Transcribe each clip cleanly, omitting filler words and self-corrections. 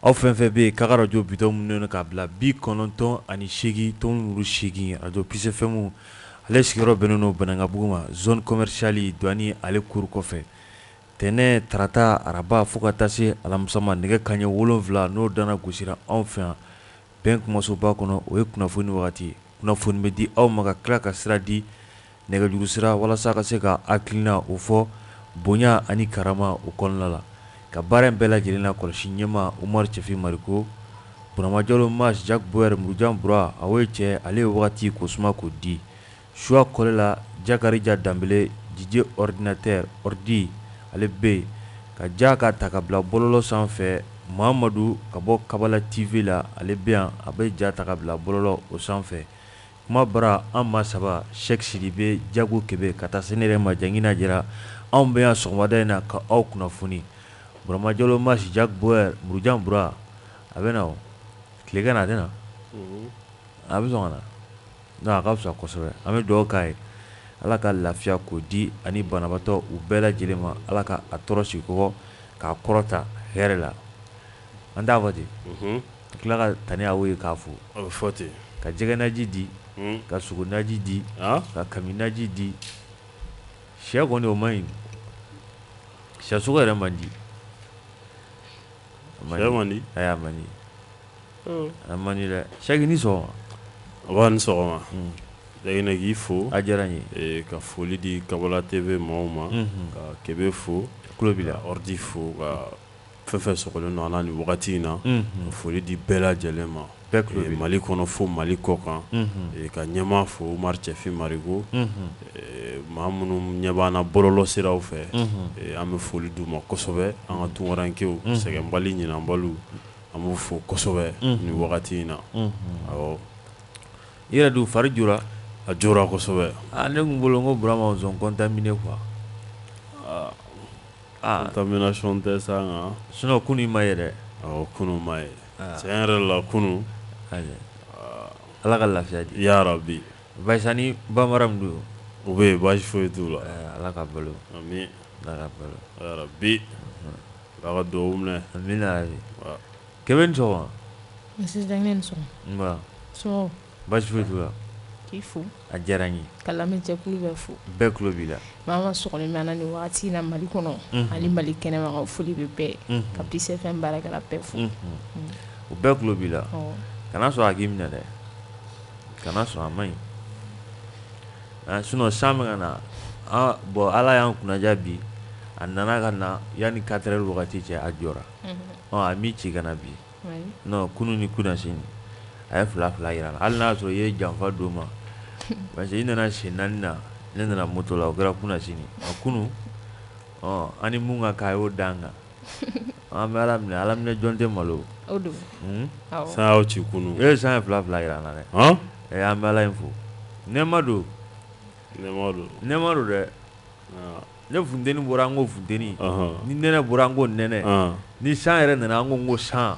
aw fɛn fɛn bɛ yen k'a ka radio bouton minnu k'a bila 98.8 radio Plus FM ale sigiyɔrɔ bɛnnen don Banankabugu ma zone commerciale douane ale cour kɔfɛ tɛnɛn tarata araba fo ka taa se alamisa ma nɛgɛ kanɲɛ 7 n'o dana gosira anw fɛ yan bɛn kumasoba kɔnɔ o ye kunnafoni wagati ye kunnafoni bɛ di aw ma ka tila ka sira di nɛgɛjuru sira walasa ka se ka hakilina o fɔ bonya ani karama o kɔnɔna la ka baara in bɛɛ lajɛlen na kɔlɔsi ɲɛma Umaru Cɛfin Mariko Burama Jalo Mas Jacques Boyer Murujan Bura a ye cɛ ale ye wagati ko suma ko di Choix Kɔlela Jakarija Dambele DJ ordinateur ordi ale bɛ yen ka ja ka ta ka bila bɔlɔlɔ sanfɛ Mahamadu ka bɔ Kabala TV la ale bɛ yan a bɛ ja ta ka bila bɔlɔlɔ o sanfɛ kuma bara an maa saba Cheikh Sidibe Jago Kebe ka taa se ne yɛrɛ ma Jangina Jara anw bɛ yan sɔgɔmada in na ka aw kunnafoni Burama Jalo Mas Jacques Boyer Murujan Bura a bɛ na o tilegan a tɛ na a bɛ sɔn ka na non a ka fisa kosɛbɛ an bɛ dugawu k'a ye Ala ka lafiya k'o di ani banabatɔ u bɛɛ lajɛlen ma Ala ka a tɔɔrɔ sigi kɔkɔ k'a kɔrɔta hɛrɛ la an t'a fɔ ten ka tila ka Tani Hawo ye k'a fo a bɛ fɔ ten ka jɛgɛnaji di ka sogonaji di ka kaminaji di sɛ kɔni o man ɲi sɛsogo yɛrɛ man di sɛ man di ayi a man di a man di dɛ Sɛki ni sɔgɔma a b'a ni sɔgɔma Jagina k'i fo a diyara n ye ka foli di Kabala TV maaw ma ka Kebe fo kulo b'i la ka ordi fo ka fɛn fɛn sɔgɔlen don an na nin wagati in na ka foli di bɛɛ lajɛlen ma bɛɛ kulo b'i la Mali kɔnɔ fo Mali kɔ kan ka ɲɛmaa fo Umaru Cɛfin Mariko maa minnu ɲɛ b'an na bɔlɔlɔ siraw fɛ an bɛ foli d'u ma kosɛbɛ an ka tunkarankew sɛgɛnbali ɲinanbaliw an b'u fo kosɛbɛ nin wagati in na awɔ i yɛrɛ dun fari jora a jora kosɛbɛ ne tun bolo n ko Burama on contaminé quoi contamination tɛ sa nka sinon kunun ma ye dɛ awɔ kunun ma ye tiɲɛ yɛrɛ la kunun Ala ka lafiya di ya rabi Bayisa ni Bamaram don u bɛ yen baasi foyi t'u la Ala ka balo ami Ala ka balo ya rabi Ala ka dugawu minɛ amina abi Kebe ni sɔgɔma Mrs. Jangina ni sɔgɔma nba so baasi foyi t'u la k'i fo a diyara n ye ka lamɛnjɛkulu bɛɛ fo bɛɛ kulo b'i la maa ma sɔgɔlen bɛ an na nin wagati in na Mali kɔnɔ ani Mali kɛnɛma ka foli bɛ bɛɛ ka Plus FM baarakɛla bɛɛ fo o bɛɛ kulo b'i la kana sɔrɔ a k'i minɛ dɛ kana sɔrɔ a man ɲi sinon san bɛ ka na bon Ala y'an kunnaja bi a nana ka na yanni 4 heures wagati cɛ a jɔra a mi ci ka na bi non kunun ni kunnasini a ye fila yira la hali n'a y'a sɔrɔ i ye janfa d'o ma parce que i nana sen 4 na ne nana moto la o kɛra kunnasini kunun an ni mun ka kan a y'o da an kan an bɛ Ala minɛ jɔn tɛ malo o don san y'aw ci kunun san ye fila yira an na dɛ an bɛ Ala in fo nɛɛma don dɛ ne funteni bɔra an ko funteni ni nɛnɛ bɔra an ko nɛnɛ ni san yɛrɛ nana an ko san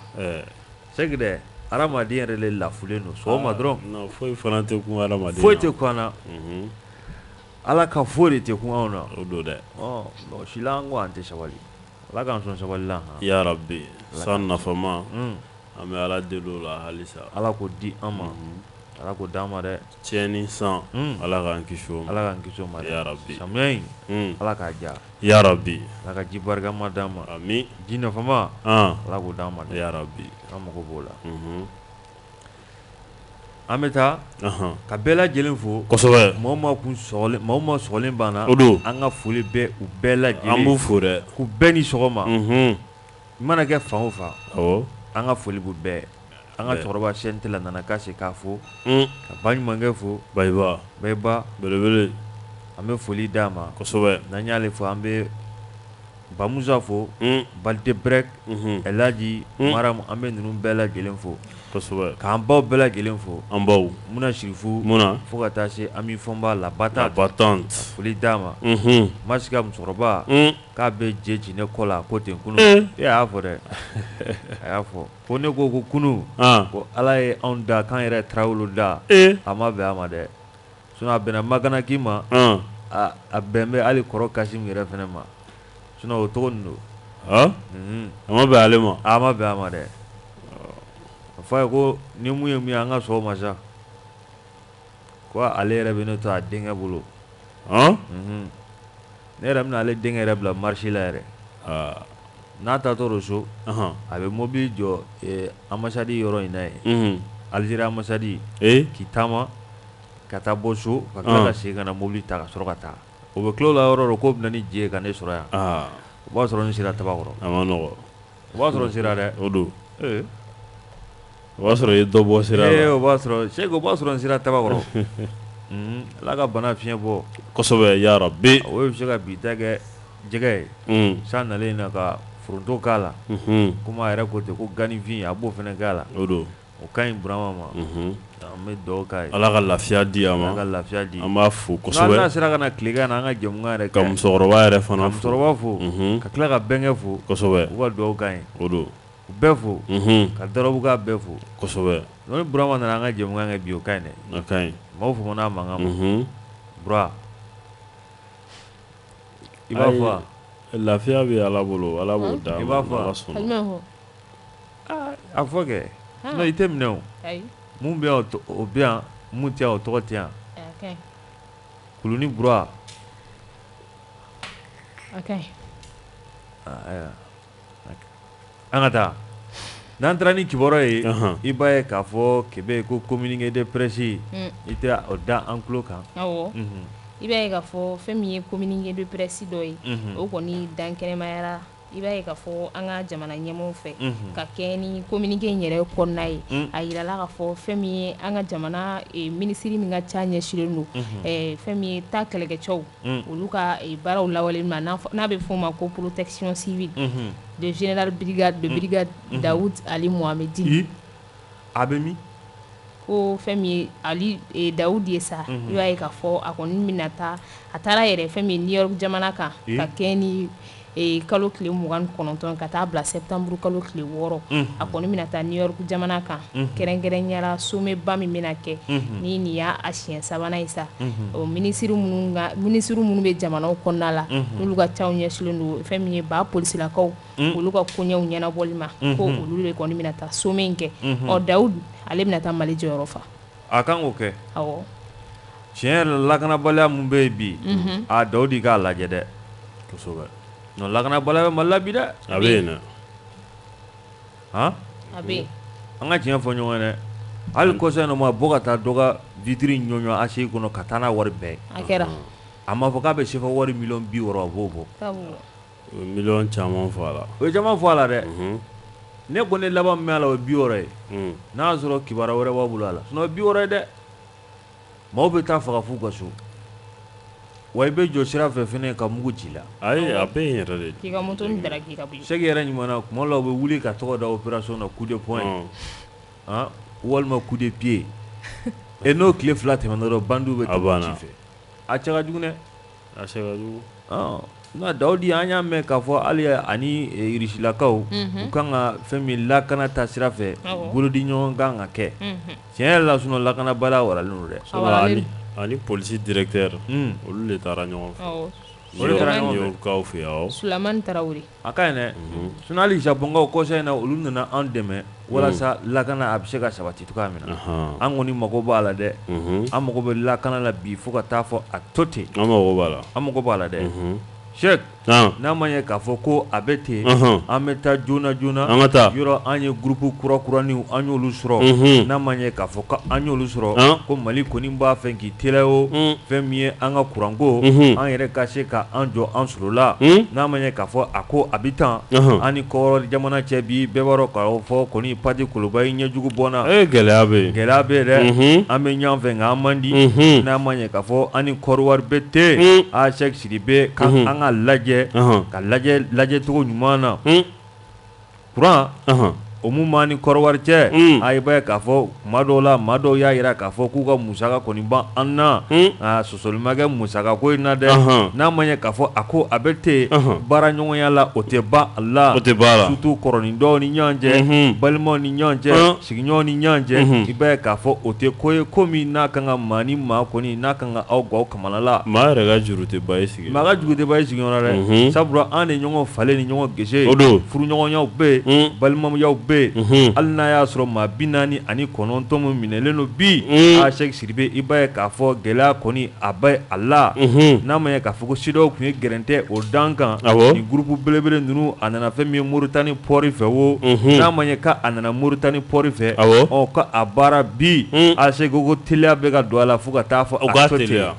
c'est que dɛ hadamaden yɛrɛ de lafulen don sɔgɔma dɔrɔn foyi fana tɛ kun hadamaden foyi tɛ kun an na Ala ka foyi de tɛ kun anw na o don dɛ mɔgɔ si la an ko an tɛ sabali Ala k'an sɔn sabali la ya rabi san nafama an bɛ Ala deli o la halisa Ala k'o di an ma Ala k'o d'an ma dɛ tiɲɛni san Ala k'an kisi o ma Ala k'an kisi o ma ya rabi samiya in Ala k'a ja ya rabi Ala ka ji barikama d'an ma ami ji nafama Ala k'o d'an ma dɛ ya rabi an mago b'o la an bɛ taa ka bɛɛ lajɛlen fo kosɛbɛ maaw ma sɔgɔlen b'an na o don an ka foli bɛ u bɛɛ lajɛlen an b'u fo dɛ k'u bɛɛ ni sɔgɔma i mana kɛ fan o fan awɔ an ka foli b'u bɛɛ an ka cɛkɔrɔba CNT la nana k'a se k'a fo ka ba ɲumankɛ fo Bayiba belebele an bɛ foli d'a ma kosɛbɛ n'an y'ale fo an bɛ Ba Musa fo Balde Brek Elaji Maram an bɛ ninnu bɛɛ lajɛlen fo kosɛbɛ k'an baw bɛɛ lajɛlen fo an baw Muna Sirifu fo ka taa se Ami Fɔnba la batante foli d'a ma Masika musokɔrɔba k'a bɛ je ci ne kɔ la ko ten kunun a y'a fɔ dɛ a y'a fɔ ko ne ko kunun ko Ala ye anw da k'an yɛrɛ Tarawele da a ma bɛn a ma dɛ sinon a bɛnna Maganaki ma a bɛn bɛ hali kɔrɔ Kasimu yɛrɛ fɛnɛ ma sinon o tɔgɔ nin don a ma bɛn ale ma a ma bɛn a ma dɛ fa ye ko ni mun ye mun ye an ka sɔn o ma sa ko ale yɛrɛ bɛ ne to a denkɛ bolo ne yɛrɛ bɛna ale denkɛ yɛrɛ bila marché la yɛrɛ n'a taatɔ so a bɛ mobili jɔ ambassade yɔrɔ in na ye Algérie ambassade k'i taama ka taa bɔ so ka tila ka segin ka na mobili ta ka sɔrɔ ka taa o bɛ tila o la yɔrɔ dɔ k'o bɛna ni je ye ka ne sɔrɔ yan o b'a sɔrɔ n sera Tabakɔrɔ a ma nɔgɔ o b'a sɔrɔ n sera dɛ o don o b'a sɔrɔ i ye dɔ bɔ sira la o b'a sɔrɔ Seko o b'a sɔrɔ n sera Tabakɔrɔ Ala ka bana fiɲɛ bɔ kosɛbɛ ya Rabbi o bɛ se ka bi ta kɛ jɛgɛ ye san nalen na ka foronto k'a la komi a yɛrɛ ko ten ko ganifin a b'o fana k'a la o don o ka ɲi Burama ma an bɛ dugawu k'a ye Ala ka lafiya di a ma Ala ka lafiya di an b'a fo kosɛbɛ n'a sera ka na tilegan na an ka jɛmukan yɛrɛ ka musokɔrɔba yɛrɛ fana fo ka musokɔrɔba fo ka tila ka bɛnkɛ fo kosɛbɛ u ka dugawu k'a ye o don u bɛɛ fo ka darabuka bɛɛ fo kosɛbɛ ni Burama nana an ka jɛmukan kɛ bi o ka ɲi dɛ a ka ɲi maaw fo n'a mankan ma Bura i b'a fɔ wa lafiya bɛ Ala bolo Ala b'o d'a ma i b'a fɔ a fɔ kɛ non i tɛ minɛ o mun bɛ yan o bɛ yan mun tɛ yan o tɔgɔ tɛ yan Kuluni Bura an ka taa n'an taara ni kibaruya ye i b'a ye k'a fɔ Kebe ko communiqué de presse i tɛ o da an tulo kan i b'a ye k'a fɔ fɛn min ye communiqué de presse dɔ ye o kɔni dan kɛnɛmayara i b'a ye k'a fɔ an ka jamana ɲɛmɔgɔw fɛ ka kɛ ni communiqué in yɛrɛ kɔnɔna ye a yirala k'a fɔ fɛn min ye an ka jamana minisiri min ka ca ɲɛsilen don fɛn min ye ta kɛlɛkɛcɛw olu ka baaraw lawaleli ma n'a bɛ fɔ o ma ko protection civile de général brigade de brigade Daoud Ali Mohamedi a bɛ min ko fɛn min ye Ali Daoud ye sa i b'a ye k'a fɔ a kɔni bɛna taa a taara yɛrɛ fɛn min ye New York jamana kan ka kɛ ni kalo tile 29 ka taa bila septembre kalo tile 6 a kɔni bɛna taa New York jamana kan kɛrɛnkɛrɛnyara sommet ba min bɛna kɛ ni nin y'a siɲɛ sabanan ye sa minisiri minnu bɛ jamanaw kɔnɔna la n'olu ka caw ɲɛsilen don fɛn min ye ba polisilakaw olu ka koɲɛw ɲɛnabɔli ma ko olu de kɔni bɛna taa sommet in kɛ Daoud ale bɛna taa Mali jɔyɔrɔ fa a kan k'o kɛ awɔ tiɲɛ yɛrɛ la lakanabaliya mun bɛ yen bi a Daoud k'a lajɛ dɛ kosɛbɛ non lakanabaliya bɛ Mali la bi dɛ a bɛ yen dɛ a bɛ yen an ka tiɲɛ fɔ ɲɔgɔn ye dɛ hali kɔsa in ma bɔ ka taa dɔ ka vitre ɲɔɲɔ ACI kɔnɔ ka taa n'a wari bɛɛ ye a kɛra a ma fɔ k'a bɛ sefa wari miliyɔn 60 a b'o bɔ o ye miliyɔn caman fɔ a la o ye caman fɔ a la dɛ ne ko ne laban min a la o ye 60 ye n'a y'a sɔrɔ kibaruya wɛrɛ b'a bolo a la sinon o ye 60 ye dɛ maaw bɛ taa faga f'u ka so wa i bɛ jɔ sira fɛ fɛnɛ ka mugu ci la ayi a bɛ yen yɛrɛ de k'i ka moto ni dara k'i ka bɔ Seki yɛrɛ ɲuman na kuma la u bɛ wuli ka tɔgɔ da opération na coup de poing walima coup de pied et n'o tile 2 tɛmɛna dɔrɔn bandiw bɛ tɛmɛ ci fɛ a cɛ ka jugu dɛ a cɛ ka jugu nka Daoudi an y'a mɛn k'a fɔ hali ani Rusilakaw u kan ka fɛn min lakana ta sira fɛ bolodi ɲɔgɔn kan ka kɛ tiɲɛ yɛrɛ la sinon lakanabaliya waralen don dɛ ani polisi directeur olu de taara ɲɔgɔn fɛ olu taara ɲɔgɔn fɛ kaw fɛ awɔ Sulamani Tarawele a ka ɲi dɛ sinon hali Japɔnkaw kɔsa in na olu nana an dɛmɛ walasa lakana a bɛ se ka sabati cogoya min na an kɔni mago b'a la dɛ an mago bɛ lakana la bi fo ka taa fɔ a to ten an mago b'a la dɛ Cheikh n'a ma ɲɛ k'a fɔ ko a bɛ ten an bɛ taa joona an ka taa yɔrɔ an ye groupe kurakuraniw an y'olu sɔrɔ n'a ma ɲɛ k'a fɔ ko an y'olu sɔrɔ ko Mali kɔni b'a fɛ k'i teliya o fɛn min ye an ka kuranko an yɛrɛ ka se ka an jɔ an sɔrɔ la n'a ma ɲɛ k'a fɔ a ko a bɛ tan an ni kɔrɔ jamana cɛ bi bɛɛ b'a dɔn k'a fɔ kɔni Pati Kolobayi ɲɛjugu bɔnna gɛlɛya bɛ yen dɛ an bɛ ɲɔgɔn fɛ nka an man di n'a ma ɲɛ k'a fɔ an ni Kɔriwari bɛ ten a Cheikh Sidibe kan an ka lajɛ ka lajɛ cogo ɲuman na kuran o mun b'an ni Kɔriwari cɛ a i b'a ye k'a fɔ kuma dɔw la maa dɔw y'a jira k'a fɔ k'u ka musaka kɔni ban an na sɔsɔli ma kɛ musaka ko in na dɛ n'a ma ɲɛ k'a fɔ a ko a bɛ ten baara ɲɔgɔnya la o tɛ ban a la surtout kɔrɔnin ni ɲɔgɔn cɛ balimaw ni ɲɔgɔn cɛ sigiɲɔgɔnw ni ɲɔgɔn cɛ i b'a ye k'a fɔ o tɛ ko ye ko min n'a kan ka maa ni maa kɔni n'a kan ka aw gaw kamana la maa yɛrɛ ka juru tɛ ban i sigi maa ka juru tɛ ban i sigiyɔrɔ dɛ sabula an de ɲɔgɔn falen ni ɲɔgɔn gese furuɲɔgɔnyaw bɛ yen balimayaw bɛ Sidibe hali n'a y'a sɔrɔ maa 49 min minɛlen don bi Cheikh Sidibe i b'a ye k'a fɔ gɛlɛya kɔni a bɛ a la n'a ma ɲɛ k'a fɔ ko CEDEAO tun ye gɛrɛntɛ o dan kan ni groupe belebele ninnu a nana fɛn min ye Moritani port fɛ o n'a ma ɲɛ k'a nana Moritani port fɛ ka a baara bi Cheikh ko teliya bɛ ka don a la fo ka taa fɔ a to teliya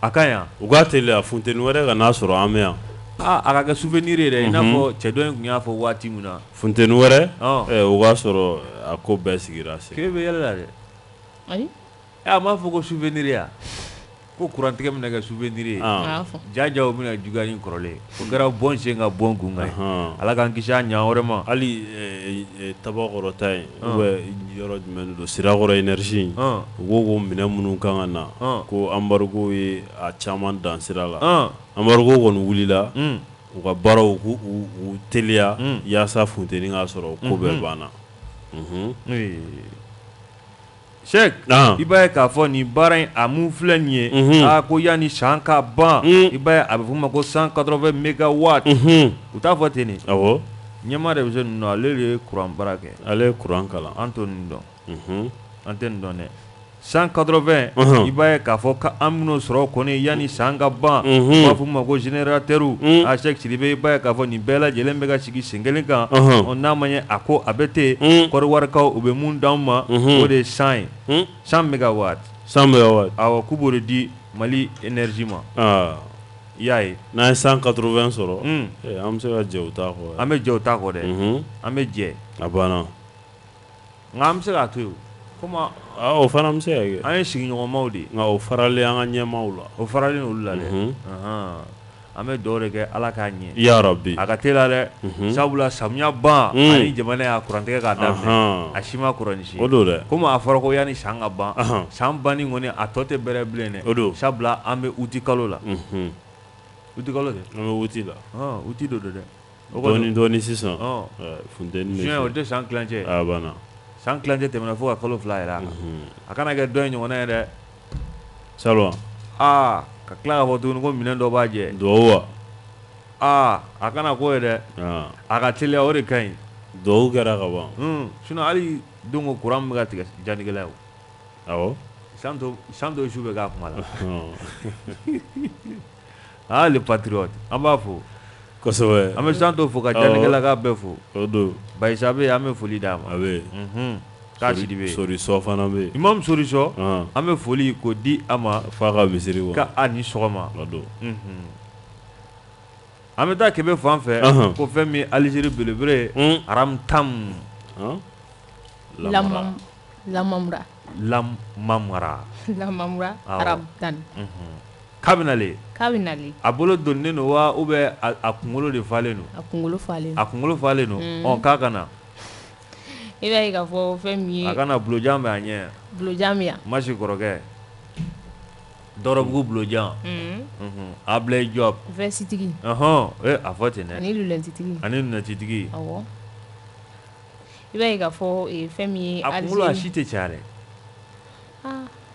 a ka yan u ka teliya funteni wɛrɛ ka n'a sɔrɔ an bɛ yan a ka kɛ souvenir ye dɛ i n'a fɔ cɛ dɔ in tun y'a fɔ waati min na funteni wɛrɛ o k'a sɔrɔ a ko bɛɛ sigira sen k'e bɛ yɛlɛ la dɛ ayi a m'a fɔ ko souvenir ya ko kurantigɛ bɛna kɛ souvenir ye jajaw bɛna juguya ni kɔrɔlen o kɛra bɔn sen ka bɔn kun kan ala k'an kisi a ɲan wɛrɛ ma hali tabakɔrɔta in yɔrɔ jumɛn don Sirakɔrɔ énergie u ko minɛn minnu kan ka na ko embargo ye a caman dan sira la embargo kɔni wulila u ka baaraw k'u teliya yaasa funteni k'a sɔrɔ ko bɛɛ banna Cheikh i b'a ye k'a fɔ nin baara in a mun filɛ nin ye ko yanni san ka ban i b'a ye a bɛ f'o ma ko 180 mégawatts u t'a fɔ ten de ɲɛmaa de bɛ se ninnu ale de ye courant baara kɛ ale ye courant kalan an t'o nin dɔn an tɛ nin dɔn dɛ 180 i b'a ye k'a fɔ k'an bɛn'o sɔrɔ kɔni yanni san ka ban u b'a f'o ma ko générateur Cheikh Sidibe i b'a ye k'a fɔ nin bɛɛ lajɛlen bɛ ka sigi sen kelen kan n'a ma ɲɛ a ko a bɛ ten kɔɔriwarikaw u bɛ mun d'anw ma o de ye 100 ye 100 mégawatts awɔ k'u b'o de di Mali énergie ma i y'a ye n'an ye 180 sɔrɔ an bɛ se ka jɛ u t'a kɔ an bɛ jɛ u t'a kɔ dɛ an bɛ jɛ a banna nka an bɛ se k'a to yen komi o fana bɛ se ka kɛ an ye sigiɲɔgɔnmaw de nka o faralen an ka ɲɛmaaw la o faralen olu la dɛ an bɛ dugawu de kɛ ala k'a ɲɛ yarabi a ka teli dɛ sabula samiya ban ani jamana y'a kurantigɛ k'a daminɛ a si ma kuranni si o don dɛ komi a fɔra ko yanni san ka ban san banni kɔni a tɔ tɛ bɛrɛ bilen dɛ o don sabula an bɛ uti kalo la uti kalo de an bɛ uti la uti do dɛ dɔɔni sisan funteni juin o tɛ san kilancɛ a banna san kilancɛ tɛmɛna fo ka kalo 2 yɛrɛ a kana kɛ dɔ in ɲɔgɔnna ye dɛ salwa ka tila k'a fɔ tuguni ko minɛn dɔ b'a jɛ duwawu wa a kana k'o ye dɛ a ka teliya o de ka ɲi duwawu kɛra ka ban sinon hali don ko courant bɛ ka tigɛ jannikɛla ye awɔ san dɔ su bɛ k'a kuma la les patriotes an b'a fo kosɛbɛ an bɛ san dɔ fo ka jannikɛla k'a bɛɛ fo o don Bayisa bɛ yen an bɛ foli d'a ma a bɛ k'a Sidibe Sorisɔ fana bɛ yen Imam Sorisɔ an bɛ foli k'o di a ma f'a ka misiri wa k'a ni sɔgɔma o don an bɛ taa Kɛbɛ fan fɛ ko fɛn min Alizeri belebele Aram Tam Lamamra Aram Tam k'a bɛ nalen a bolo donnen don wa ou bien a kunkolo de falen don a kunkolo falen don k'a ka na i b'a ye k'a fɔ fɛn min ye a kana bulojan bɛ a ɲɛ bulojan bɛ yan Masi kɔrɔkɛ Dɔrɔbugu bulojan Ablaye Diop vɛsitigi a fɔ ten dɛ ani lunɛtitigi awɔ i b'a ye k'a fɔ fɛn min ye a kunkolo a si tɛ caya dɛ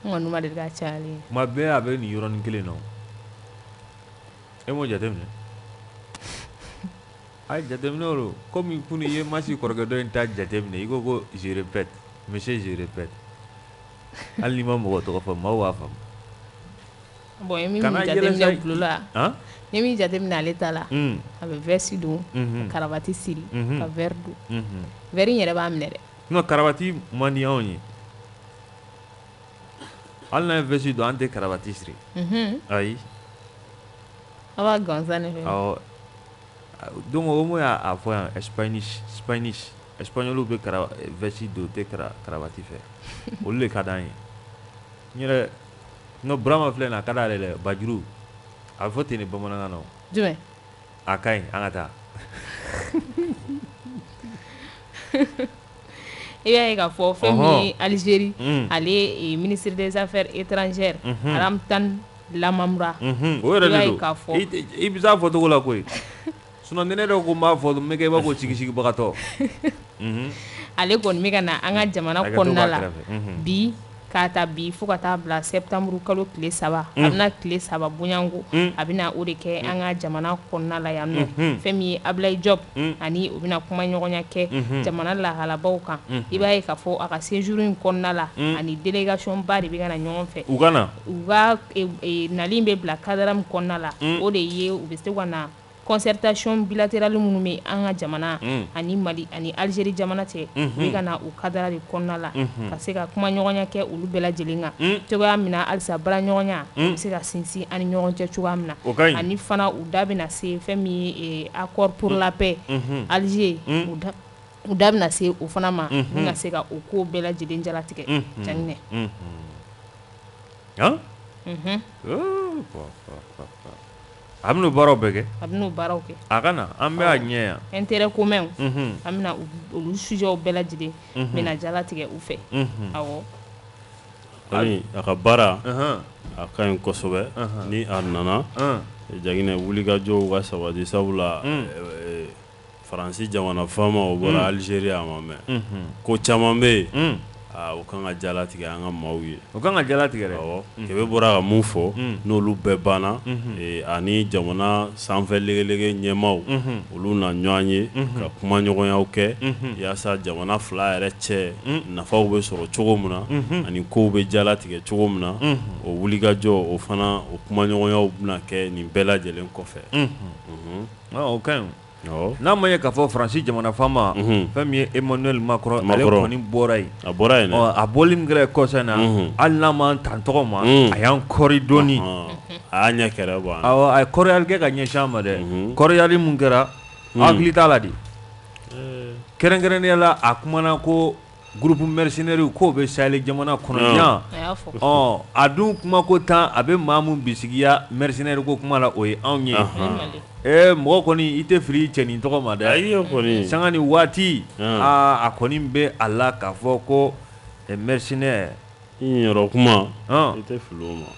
n kɔni ma deli ka cayalen tuma bɛɛ a bɛ nin yɔrɔnin kelen na e m'o jateminɛ a jateminɛ o komi kunu i ye Masi kɔrɔkɛ dɔ in ta jateminɛ i ko je répète monsieur je répète hali n'i ma mɔgɔ tɔgɔ fɔ maaw b'a faamu bon ye min jateminɛ bulo la ni min jateminɛ ale ta la a bɛ vɛsi don ka karavati siri ka verre don verre in yɛrɛ b'a minɛ dɛ non karavati man di anw ye hali n'a ye vɛsi don an tɛ karavati siri ayi a b'a gansan de fɛ awɔ donc o mun y'a fɔ yan Spanish espagnol bɛ vɛsi don u tɛ karavati fɛ olu de ka d'an ye n yɛrɛ no Burama filɛ nin a ka d'ale dɛ Bajuru a bɛ fɔ ten de bamanankan na jumɛn a ka ɲi an ka taa i b'a ye k'a fɔ fɛn min ye Algérie ale ye ministre des affaires étrangères Aram Tam Lamamra o yɛrɛ de don i bɛ s'a fɔcogo la koyi sinon ni ne yɛrɛ ko n b'a fɔ n bɛ kɛ i b'a fɔ sigisigibagatɔ ale kɔni bɛ ka na an ka jamana kɔnɔna la bi k'a ta bi fo ka taa bila septembre kalo tile 3 a bɛna tile 3 bonyanko a bɛna o de kɛ an ka jamana kɔnɔna la yan nɔ fɛn min ye Ablaye Diop ani o bɛna kuma ɲɔgɔnya kɛ jamana lahalabaw kan i b'a ye k'a fɔ a ka séjour in kɔnɔna la ani délégation ba de bɛ ka na ɲɔgɔn fɛ u ka nali bɛ bila cadre min kɔnɔna la o de ye u bɛ se ka na concertation bilatérale minnu bɛ an ka jamana ani Mali ani Algérie jamana cɛ u bɛ ka na o cadre de kɔnɔna la ka se ka kuma ɲɔgɔnya kɛ olu bɛɛ lajɛlen kan cogoya min na halisa bara ɲɔgɔnya bɛ se ka sinsin ani ɲɔgɔn cɛ cogoya min na ani fana u da bɛna se fɛn min ye accord pour la paix Alger u da bɛna se o fana ma ni ka se ka o ko bɛɛ lajɛlen jalatigɛ Janginɛ a bɛna o baaraw bɛɛ kɛ a ka na an bɛ a ɲɛ yan intérêt commun an bɛna olu sujets bɛɛ lajɛlen bɛna jalatigɛ u fɛ awɔ a ka baara a ka ɲi kosɛbɛ ni a nana Janginɛ wulikajɔw ka sabati sabula Faransi jamana faama o bɔra Algérie a ma mɛn ko caman bɛ yen o kan ka jalatigɛ an ka maaw ye o kan ka jalatigɛ dɛ Kɛmɛ bɔra ka mun fɔ n'olu bɛɛ banna ani jamana sanfɛ legelege ɲɛmaaw olu na ɲɔgɔn ye ka kuma ɲɔgɔnyaw kɛ yaasa jamana fila yɛrɛ cɛ nafaw bɛ sɔrɔ cogo min na ani kow bɛ jalatigɛ cogo min na o wulikajɔ o fana o kuma ɲɔgɔnyaw bɛna kɛ nin bɛɛ lajɛlen kɔfɛ o ka ɲi n'a ma ye k'a fɔ Faransi jamana faama fɛn min ye Emmanuel Macron ale kɔni bɔra yen a bɔli min kɛra kɔsa in na hali n'a ma tan tɔgɔ ma a y'an kɔri dɔɔni a y'a ɲɛ kɛrɛ bɔ a ye kɔrɔyali kɛ ka ɲɛsin an ma dɛ kɔrɔyali min kɛra hakili t'a la de kɛrɛnkɛrɛnnenya la a kumana ko groupe mercenaires k'o bɛ Sahel jamana kɔnɔ yan a dun kuma ko 10 a bɛ maa min bisigiya mercenaires ko kuma la o ye anw ye mɔgɔ kɔni i tɛ fili i cɛnin tɔgɔ ma dɛ sanga ni waati a kɔni bɛ a la k'a fɔ ko mercenaires yɔrɔ kuma i tɛ fili o ma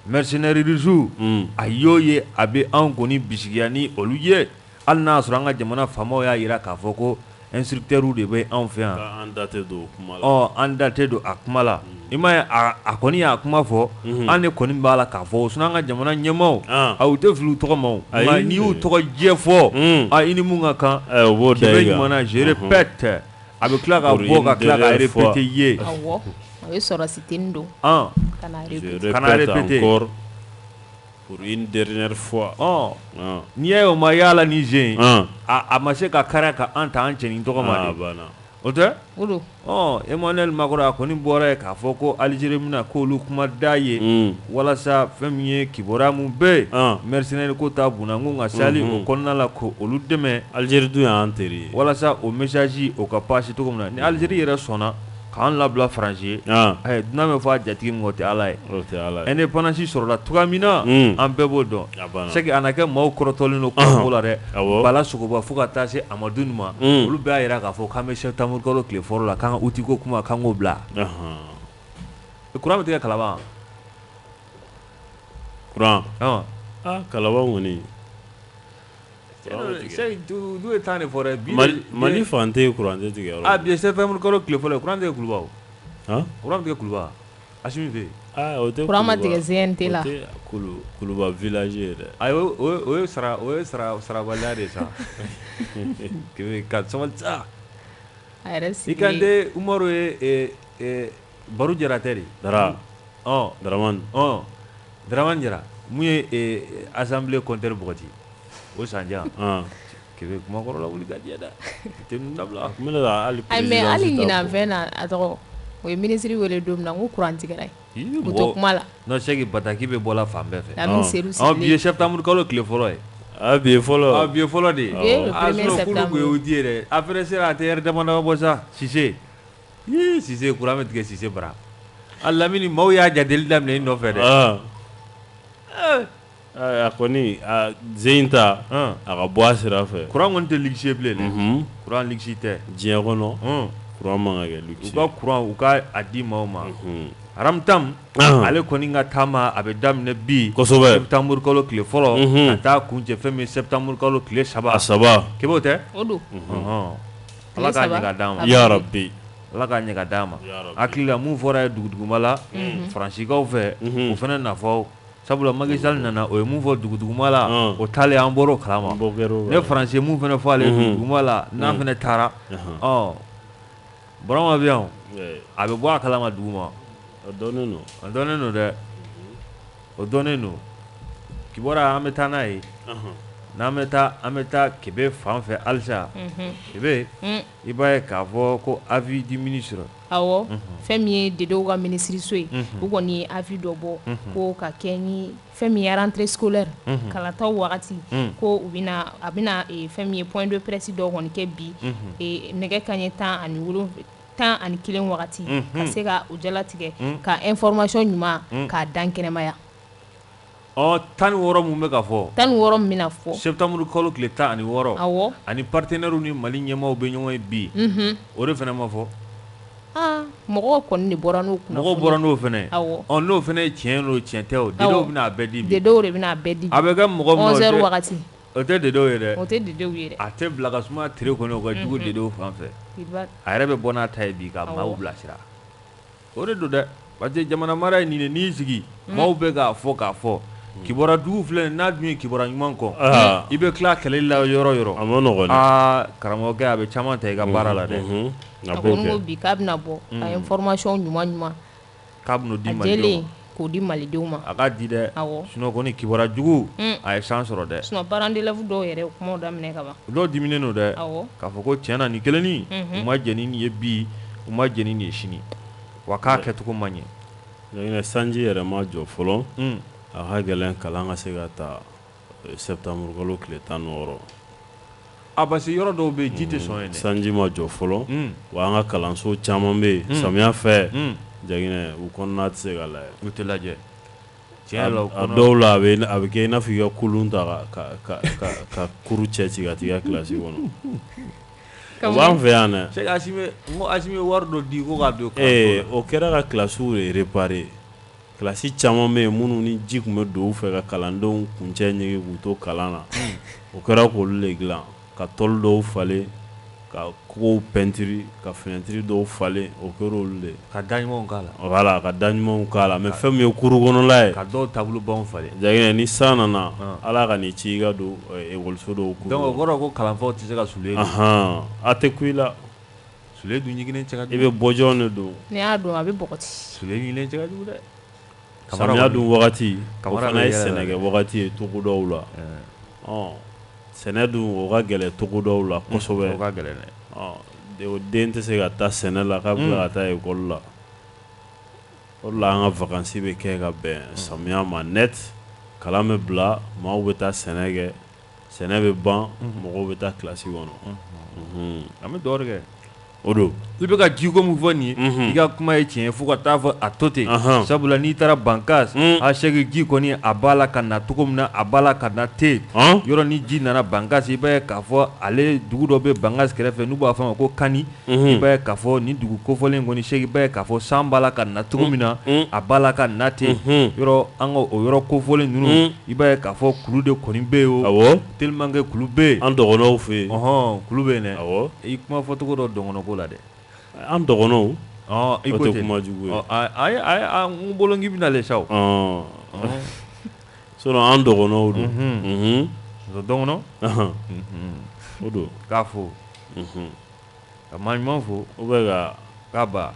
mercenaires russe a y'o ye a bɛ anw kɔni bisigiya ni olu ye hali n'a sɔrɔ an ka jamana faamaw y'a jira k'a fɔ ko instructeurs de bɛ anw fɛ yan an date don kuma la an date don a kuma la i m'a ye a kɔni y'a kuma fɔ an de kɔni b'a la k'a fɔ an ka jamana ɲɛmaaw u tɛ fili u tɔgɔ ma nka n'i y'u tɔgɔ jɛ fɔ i ni mun ka kan o b'o da i kan ɲuman je répète a bɛ tila ka bɔ ka tila ka répéter i ye awɔ o ye sɔrɔsi ten don kana répéter encore pour une dernière fois n'i y'a ye o ma yala ni jeune a ma se ka kariya ka an ta an cɛnin tɔgɔ ma de o tɛ Emmanuel Macron a kɔni bɔra ye k'a fɔ ko Algérie mina k'olu kuma d'a ye walasa fɛn min ye kibaruya mun bɛ yen mercenaires ko ta bunakun ka sali o kɔnɔna la ko olu dɛmɛ Algérie dun y'an teri ye walasa o message o ka passe cogo min na ni Algérie yɛrɛ sɔnna k'an labila Faransi ye dunan bɛ fɔ a jatigi min o tɛ Ala ye indépendance sɔrɔla cogoya min na an bɛɛ b'o dɔn c'est que a na kɛ maaw kɔrɔtɔlen don ko la dɛ Bala Sogoba fo ka taa se Amadu ma olu bɛɛ y'a jira k'a fɔ k'an bɛ septembre kalo tile fɔlɔ la k'an ka uti ko kuma k'an k'o bila courant bɛ tigɛ Kalaban Kalaban kɔni du ye temps de fɔ dɛ Mali fan tɛ courant tɛ tigɛ yɔrɔ bi ye septembre kalo tile fɔlɔ courant tɛ Kuluba courant bɛ tigɛ Kuluba Asimi fɛ yen o tɛ courant ma tigɛ CNT la Kuluba village ye dɛ ayi o ye sarabaliya de sa kɛmɛ ka sabali sa a yɛrɛ i kan tɛ Umaru ye Baru Jaratɛ de Daramani Jara mun ye assemblée compteur bɔgɔti o sanjan kɛmɛ kumakɔrɔ la wuli ka diya dɛ tɛ nun dabila mais hali ɲinan fɛn na a tɔgɔ o ye ministre wele don min na ko courant tigɛra yen o to kuma la non c'est que bataki bɛ bɔla fan bɛɛ fɛ Lamine Seydou sigilen bi ye septembre kalo tile fɔlɔ ye bi ye fɔlɔ bi ye fɔlɔ de ye le premier septembre kulu ko di yɛrɛ après sera a tɛ yɛrɛ dama dama bɔ sa Cissé Cissé courant bɛ tigɛ Cissé bara a Lamine maaw y'a jateli daminɛ i nɔfɛ dɛ a kɔni Zeyin ta a ka bɔ a sira fɛ courant kɔni tɛ luxe bilen dɛ courant luxe tɛ diɲɛ kɔnɔ courant man ka kɛ luxe u ka courant u ka a di maaw ma Haramtam ale kɔni ka taama a bɛ daminɛ bi kosɛbɛ septembre kalo tile fɔlɔ ka taa kuncɛ fɛn min septembre kalo tile 3 kɛmɛ o tɛ o don Ala k'a ɲɛ ka d'an ma ya rabbi ala k'a ɲɛ ka d'a ma hakili la mun fɔra ye duguduguma la Faransikaw fɛ o fana nafaw sabula Macky Sall nana o ye mun fɔ duguduguma la o taalen an bɔr'o kalama ne Faransi mun fana fɔ ale duguduguma la n'a fana taara Burama bɛ yan a bɛ bɔ a kalama duguma a dɔnnen don dɛ o dɔnnen don kibaruya an bɛ taa n'a ye n'an bɛ taa Kebe fan fɛ halisa Kebe i b'a ye k'a fɔ ko avis du ministre awɔ fɛn min ye Dedew ka minisiriso ye u kɔni ye avis dɔ bɔ ko ka kɛ ni fɛn min ye rentrée scolaire kalantaw wagati ko a bɛna fɛn min ye point de presse dɔ kɔni kɛ bi nɛgɛ kanɲɛ 11 wagati ka se ka u jalatigɛ ka information ɲuman k'a dan kɛnɛmaya 16 mun bɛ ka fɔ 16 min bɛna fɔ septembre kalo tile 16 awɔ ani partenaires ni Mali ɲɛmaaw bɛ ɲɔgɔn ye bi o de fana ma fɔ mɔgɔw kɔni de bɔra n'o kunnafoni mɔgɔw bɔra n'o fana awɔ n'o fana ye tiɲɛ n'o tiɲɛ tɛ o Dedew bɛna a bɛɛ di bi Dedew de bɛna a bɛɛ di a bɛ kɛ mɔgɔ min 11h wagati o tɛ Dedew ye dɛ o tɛ Dedew ye dɛ a tɛ bila ka suma tire kɔnɔ o ka jugu Dedew fan fɛ a yɛrɛ bɛ bɔ n'a ta ye bi ka maaw bilasira o de don dɛ parce que jamana mara ye nin de n'i sigi maaw bɛ k'a fɔ kibaruya jugu filɛ n'a dun ye kibaruya ɲuman kɔ i bɛ tila kɛlɛli la yɔrɔ o yɔrɔ a ma nɔgɔn dɛ karamɔgɔkɛ a bɛ caman ta i ka baara la dɛ a kɔni ko bi k'a bɛna bɔ ka information ɲuman k'a bɛn'o di a Malidenw jɛlen ma k'o di Malidenw ma a ka di dɛ awɔ sinon kɔni kibaruya jugu a ye chance sɔrɔ dɛ sinon parents d'élèves dɔw yɛrɛ kumaw daminɛ ka ban dɔw diminen don dɛ awɔ k'a fɔ ko tiɲɛ na nin kelennin u ma jɛ ni nin ye bi u ma jɛ ni nin ye sini wa k'a kɛcogo man ɲɛ sanji yɛrɛ ma jɔ fɔlɔ a ka gɛlɛn kalan ka se ka taa septembre kalo tile 16 parce que yɔrɔ dɔw bɛ yen ji tɛ sɔn yen dɛ sanji ma jɔ fɔlɔ wa an ka kalanso caman bɛ yen samiya fɛ Jaginɛ u kɔnɔna tɛ se ka lajɛ u tɛ lajɛ tiɲɛ la a dɔw la a bɛ kɛ i n'a fɔ i ka kulun ta ka kuru cɛ ci ka t'i ka kilasi kɔnɔ o b'an fɛ yan dɛ Cheikh Asimi n ko Asimi ye wari dɔ di ko k'a don o kɛra ka kilasiw de réparer kilasi caman bɛ yen minnu ni ji tun bɛ don u fɛ ka kalandenw kuncɛ ɲɛge k'u to kalan na o kɛra k'olu de dilan ka tɔli dɔw falen ka kogow pɛntiri ka fenɛtiri dɔw falen o kɛra olu de ka da ɲumanw k'a la voilà ka da ɲumanw k'a la mais fɛn min ye kuru kɔnɔla ye ka dɔw taabolo banw falen Jaginɛ ni san nana Ala ka n'i ci i ka don ekɔliso dɔw kuru donc o kɔrɔ ko kalanfaw tɛ se ka sule a tɛ ku i la sule dun ɲiginnen cɛ ka jugu i bɛ bɔjɔn de don n'i y'a dɔn a bɛ bɔgɔti sule ɲiginnen cɛ ka jugu dɛ samiya dun wagati o fana ye sɛnɛkɛ wagati ye togo dɔw la sɛnɛ dun o ka gɛlɛn togo dɔw la kosɛbɛ o ka gɛlɛn dɛ o den tɛ se ka taa sɛnɛ la k'a bila ka taa ekɔli la o de la an ka vacances bɛ kɛ ka bɛn samiya ma net kalan bɛ bila maaw bɛ taa sɛnɛ kɛ sɛnɛ bɛ ban mɔgɔw bɛ taa kilasi kɔnɔ an bɛ dugawu kɛ o don i bɛ ka jiko min fɔ nin ye i ka kuma ye tiɲɛ fo ka taa fɔ a to ten sabula n'i taara Bankas a Cheikh ji kɔni a b'a la ka na cogo min na a b'a la ka na ten yɔrɔ ni ji nana Bankas i b'a ye k'a fɔ ale dugu dɔ bɛ Bankas kɛrɛfɛ n'u b'a fɔ a ma ko Kani i b'a ye k'a fɔ nin dugu kofɔlen kɔni Cheikh i b'a ye k'a fɔ san b'a la ka na cogo min na a b'a la ka na ten yɔrɔ an ka o yɔrɔ kofɔlen ninnu i b'a ye k'a fɔ kulu de kɔni bɛ yen o tellement que kulu bɛ yen an dɔgɔnɔw fɛ yen kulu bɛ yen dɛ i kuma fɔcogo dɔ dɔgɔnɔko la dɛ an dɔgɔnɔw i ko ten kuma jugu ye n bolo k'i bɛna le sa o sinon an dɔgɔnɔw don dɔgɔnɔ o don k'a fo ka maa ɲuman fo ou bien k'a ba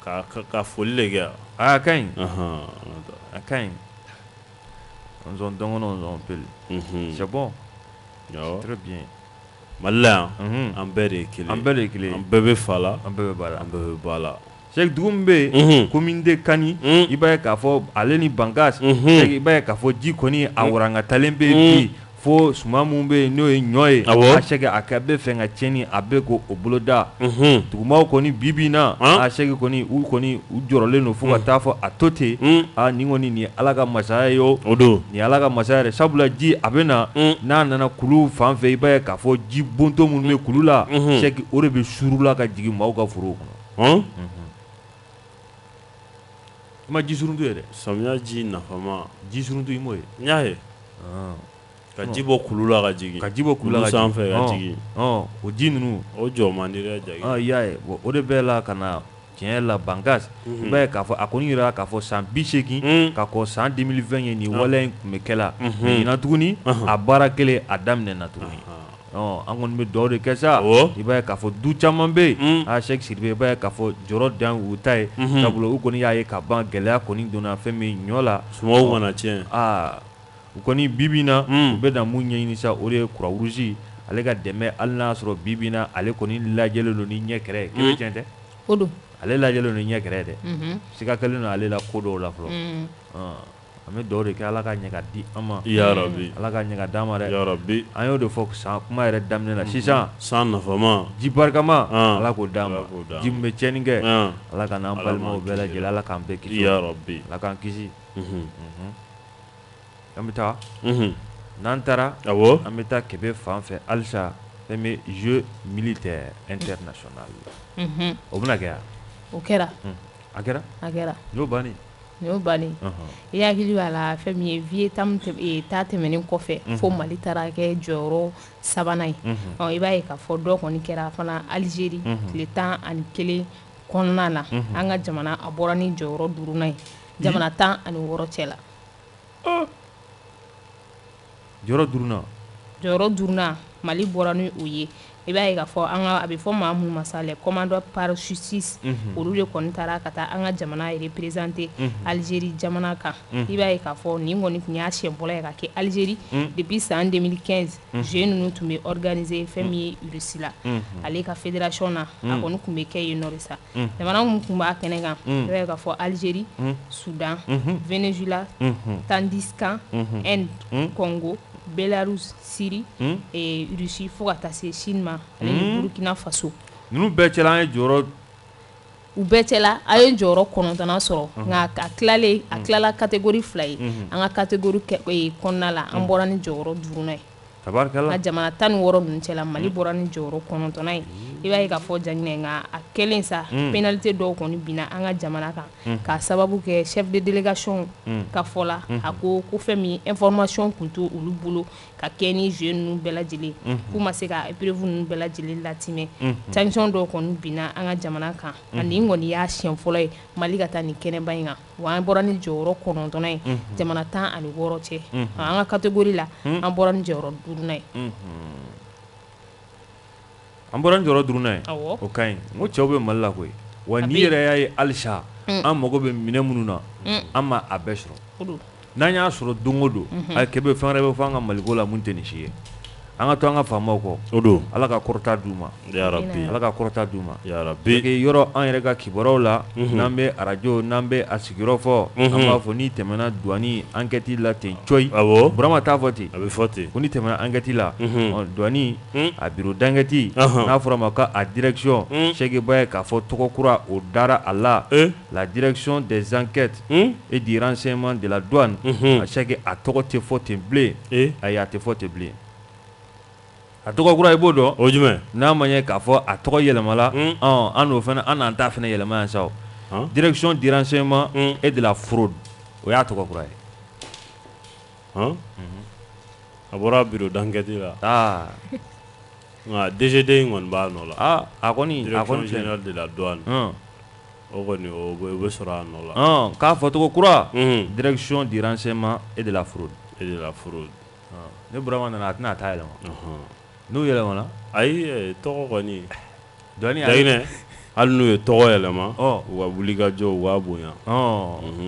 ka foli de kɛ a ka ɲi a ka ɲi on zone dɔgɔnɔ on zone pile c'est bon très bien Mali la yan an bɛɛ de ye kelen an bɛɛ de ye kelen an bɛɛ bɛ fa la an bɛɛ bɛ ba la an bɛɛ bɛ ba la Cheikh dugu min bɛ yen commune de Kani i b'a ye k'a fɔ ale ni Bankas i b'a ye k'a fɔ ji kɔni a warankatalen bɛ yen bi fo suman mun bɛ yen n'o ye ɲɔ ye a Cheikh a ka bɛ fɛ ka tiɲɛni a bɛ k'o bolo da dugumaw kɔni bi bi in na a Cheikh kɔni u jɔrɔlen don fo ka taa fɔ a to ten nin kɔni nin ye Ala ka masaya ye o don nin ye Ala ka masaya yɛrɛ sabula ji a bɛ na n'a nana kulu fan fɛ i b'a ye k'a fɔ ji bonto minnu bɛ kulu la Cheikh o de bɛ suru la ka jigin maaw ka forow kɔnɔ i ma ji suruntu ye dɛ samiya ji nafama ji suruntu i m'o ye n y'a ye ka jibo kulula ka jigi ka jibo kulula ka sanfɛ ka jigi o ji ninnu o jɔ man di dɛ jagi i y'a ye o de bɛɛ la ka na tiɲɛ la Bangas i b'a ye k'a fɔ a kɔni yira k'a fɔ san 80 ka kɔ san 2020 ye nin waleya in tun bɛ kɛla mais ɲinan tuguni a baara kelen a daminɛna tuguni an kɔni bɛ dugawu de kɛ sa i b'a ye k'a fɔ du caman bɛ yen Sɛki Sidibe i b'a ye k'a fɔ jɔyɔrɔ dan u ta ye sabula u kɔni y'a ye ka ban gɛlɛya kɔni donna fɛn min ɲɔ la sumaw mana tiɲɛ u kɔni bi in na u bɛ na mun ɲɛɲini sa o de ye Croix Rouge ale ka dɛmɛ hali n'a sɔrɔ bi in na ale kɔni lajɛlen don ni ɲɛ kɛrɛ k'i bɛ tiɲɛ tɛ o don ale lajɛlen don ni ɲɛ kɛrɛ dɛ siga kɛlen don ale la ko dɔw la fɔlɔ an bɛ dugawu de kɛ Ala ka ɲɛ ka di an ma ya Rabbi Ala ka ɲɛ ka d'an ma dɛ ya Rabbi an y'o de fɔ kuma yɛrɛ daminɛ na sisan san nafama ji barikama Ala k'o d'an ma ji min bɛ tiɲɛni kɛ Ala Ala ka n'an balimaw bɛɛ lajɛlen Ala k'an bɛɛ kisi ya Rabbi Ala k'an kisi an bɛ taa n'an taara awɔ an bɛ taa Kebe fan fɛ halisa fɛn bɛ jeux militaires international o bɛna kɛ o kɛra a kɛra n'o bannen n'o bannen i hakili b'a la fɛn min ye Vietnam ta tɛmɛnen kɔfɛ fo Mali taara kɛ jɔyɔrɔ 3nan ye i b'a ye k'a fɔ dɔ kɔni kɛra fana Algérie tile 11 kɔnɔna na an ka jamana a bɔra ni jɔyɔrɔ 5nan ye jamana 16 cɛla jɔyɔrɔ 5nan Mali bɔra ni o ye i b'a ye k'a fɔ a bɛ fɔ maa minnu ma sa les commandants par justice olu de kɔni taara ka taa an ka jamana représenter Algérie jamana kan i b'a ye k'a fɔ nin kɔni tun y'a siɲɛ fɔlɔ ye ka kɛ Algérie depuis san 2015 jeux ninnu tun bɛ organiser fɛn min ye Russie la ale ka fédération na a kɔni tun bɛ kɛ yen nɔ de sa jamana minnu tun b'a kɛnɛ kan i b'a ye k'a fɔ Algérie Soudan Venezuela Tandiscan Inde Congo Belarus Syrie Russie fo ka taa se Chine ma ani Burkina Faso ninnu bɛɛ cɛla an ye jɔyɔrɔ u bɛɛ cɛla a ye jɔyɔrɔ 9nan sɔrɔ nka a tilala catégorie 2 ye an ka catégorie kɔnɔna la an bɔra ni jɔyɔrɔ 5nan ye tabarikala nka jamana 16 ninnu cɛla Mali bɔra ni jɔyɔrɔ 9nan ye i b'a ye k'a fɔ Janginɛ nka a kɛlen sa pénalité dɔw kɔni binna an ka jamana kan k'a sababu kɛ chef de délégation ka fɔ la a ko fɛn min information tun t'u olu bolo ka kɛ ni jeux ninnu bɛɛ lajɛlen k'u ma se ka épreuve ninnu bɛɛ lajɛlen latimɛ sanction dɔw kɔni binna an ka jamana kan ani kɔni y'a siɲɛ fɔlɔ ye Mali ka taa nin kɛnɛba in kan wa an bɔra ni jɔyɔrɔ 9nan ye jamana 16 cɛ an ka catégorie la an bɔra ni jɔyɔrɔ 5nan ye an bɔra ni jɔyɔrɔ 5nan ye o ka ɲi n ko cɛw bɛ Mali la koyi wa n'i yɛrɛ y'a ye halisa an mago bɛ minɛn minnu na an ma a bɛɛ sɔrɔ n'an y'a sɔrɔ don o don a Kebe fɛn wɛrɛ bɛ fɔ an ka Maliko la mun tɛ nin si ye an ka to an ka faamaw kɔ o don Ala ka kɔrɔta d'u ma ya Rabbi Ala ka kɔrɔta d'u ma ya Rabbi yɔrɔ an yɛrɛ ka kibaruyaw la n'an bɛ radio n'an bɛ a sigiyɔrɔ fɔ an b'a fɔ n'i tɛmɛna douane enquête la ten coyi Burama t'a fɔ ten a bɛ fɔ ten ko n'i tɛmɛna enquête la douane a bureau d'enquête n'a fɔra ma ko a direction Sɛki b'a ye k'a fɔ tɔgɔ kura o dara a la la direction des enquêtes et du renseignement de la douane a Sɛki a tɔgɔ tɛ fɔ ten bilen ayi a tɛ fɔ ten bilen a tɔgɔ kura i b'o dɔn o jumɛn n'a ma ɲɛ k'a fɔ a tɔgɔ yɛlɛmala an n'o fana an n'an ta fana yɛlɛma yan sa direction du renseignement et de la fraude o y'a tɔgɔ kura ye a bɔra bureau d'enquête la nka DGD in kɔni b'a nɔ la a kɔni direction générale de la douane o kɔni o bɛ sɔrɔ a nɔ la k'a fɔ tɔgɔ kura direction du renseignement et de la fraude ne Burama nana a tɛna a ta yɛlɛma n'u yɛlɛmana ayi tɔgɔ kɔni Janginɛ hali n'u ye tɔgɔ yɛlɛma u ka wulikajɔ u k'a bonya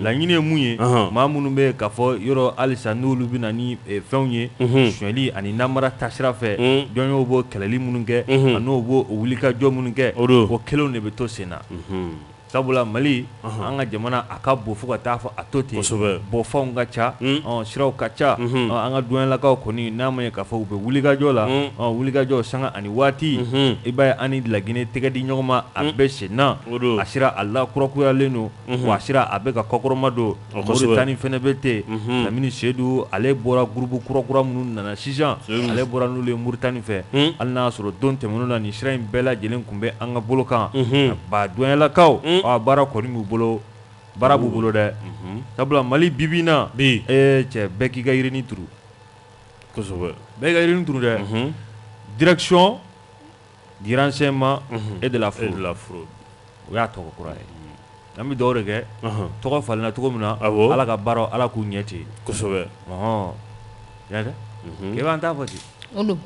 laɲini ye mun ye maa minnu bɛ k'a fɔ yɔrɔ halisa n'olu bɛ na ni fɛnw ye suɲɛli ani namara taasira fɛ jɔnɲɔgɔnw b'o kɛlɛli minnu kɛ a n'o b'o wulikajɔ minnu kɛ o kelenw de bɛ to sen na sabula Mali an ka jamana a ka bon fo ka taa fɔ a to ten bɔfɛnw ka ca siraw ka ca an ka dunyalakaw kɔni n'a ma ye k'a fɔ u bɛ wulikajɔ la wulikajɔ sanga ani waati i b'a ye an ni Laginɛ tɛgɛ di ɲɔgɔn ma a bɛɛ sen na a sira a lakurakuyalen don wa a sira a bɛ ka kɔkɔrɔma don Moritani fɛnɛ bɛ ten Lamini Seydou ale bɔra groupe kurakura minnu nana sisan ale bɔra n'olu ye Moritani fɛ hali n'a y'a sɔrɔ don tɛmɛnw na nin sira in bɛɛ lajɛlen tun bɛ an ka bolo kan ba dunyalakaw baara kɔni b'u bolo baara b'u bolo dɛ sabula Mali bi na cɛ bɛɛ k'i ka yirini turu bɛɛ ka yirini turu dɛ direction du renseignement et de la fraude o y'a tɔgɔ kura ye an bɛ dɔw de kɛ tɔgɔ falenna cogo min na ala ka baara ala k'u ɲɛ ten kosɛbɛ ya dɛ k'e b'an t'a fɔ ten o don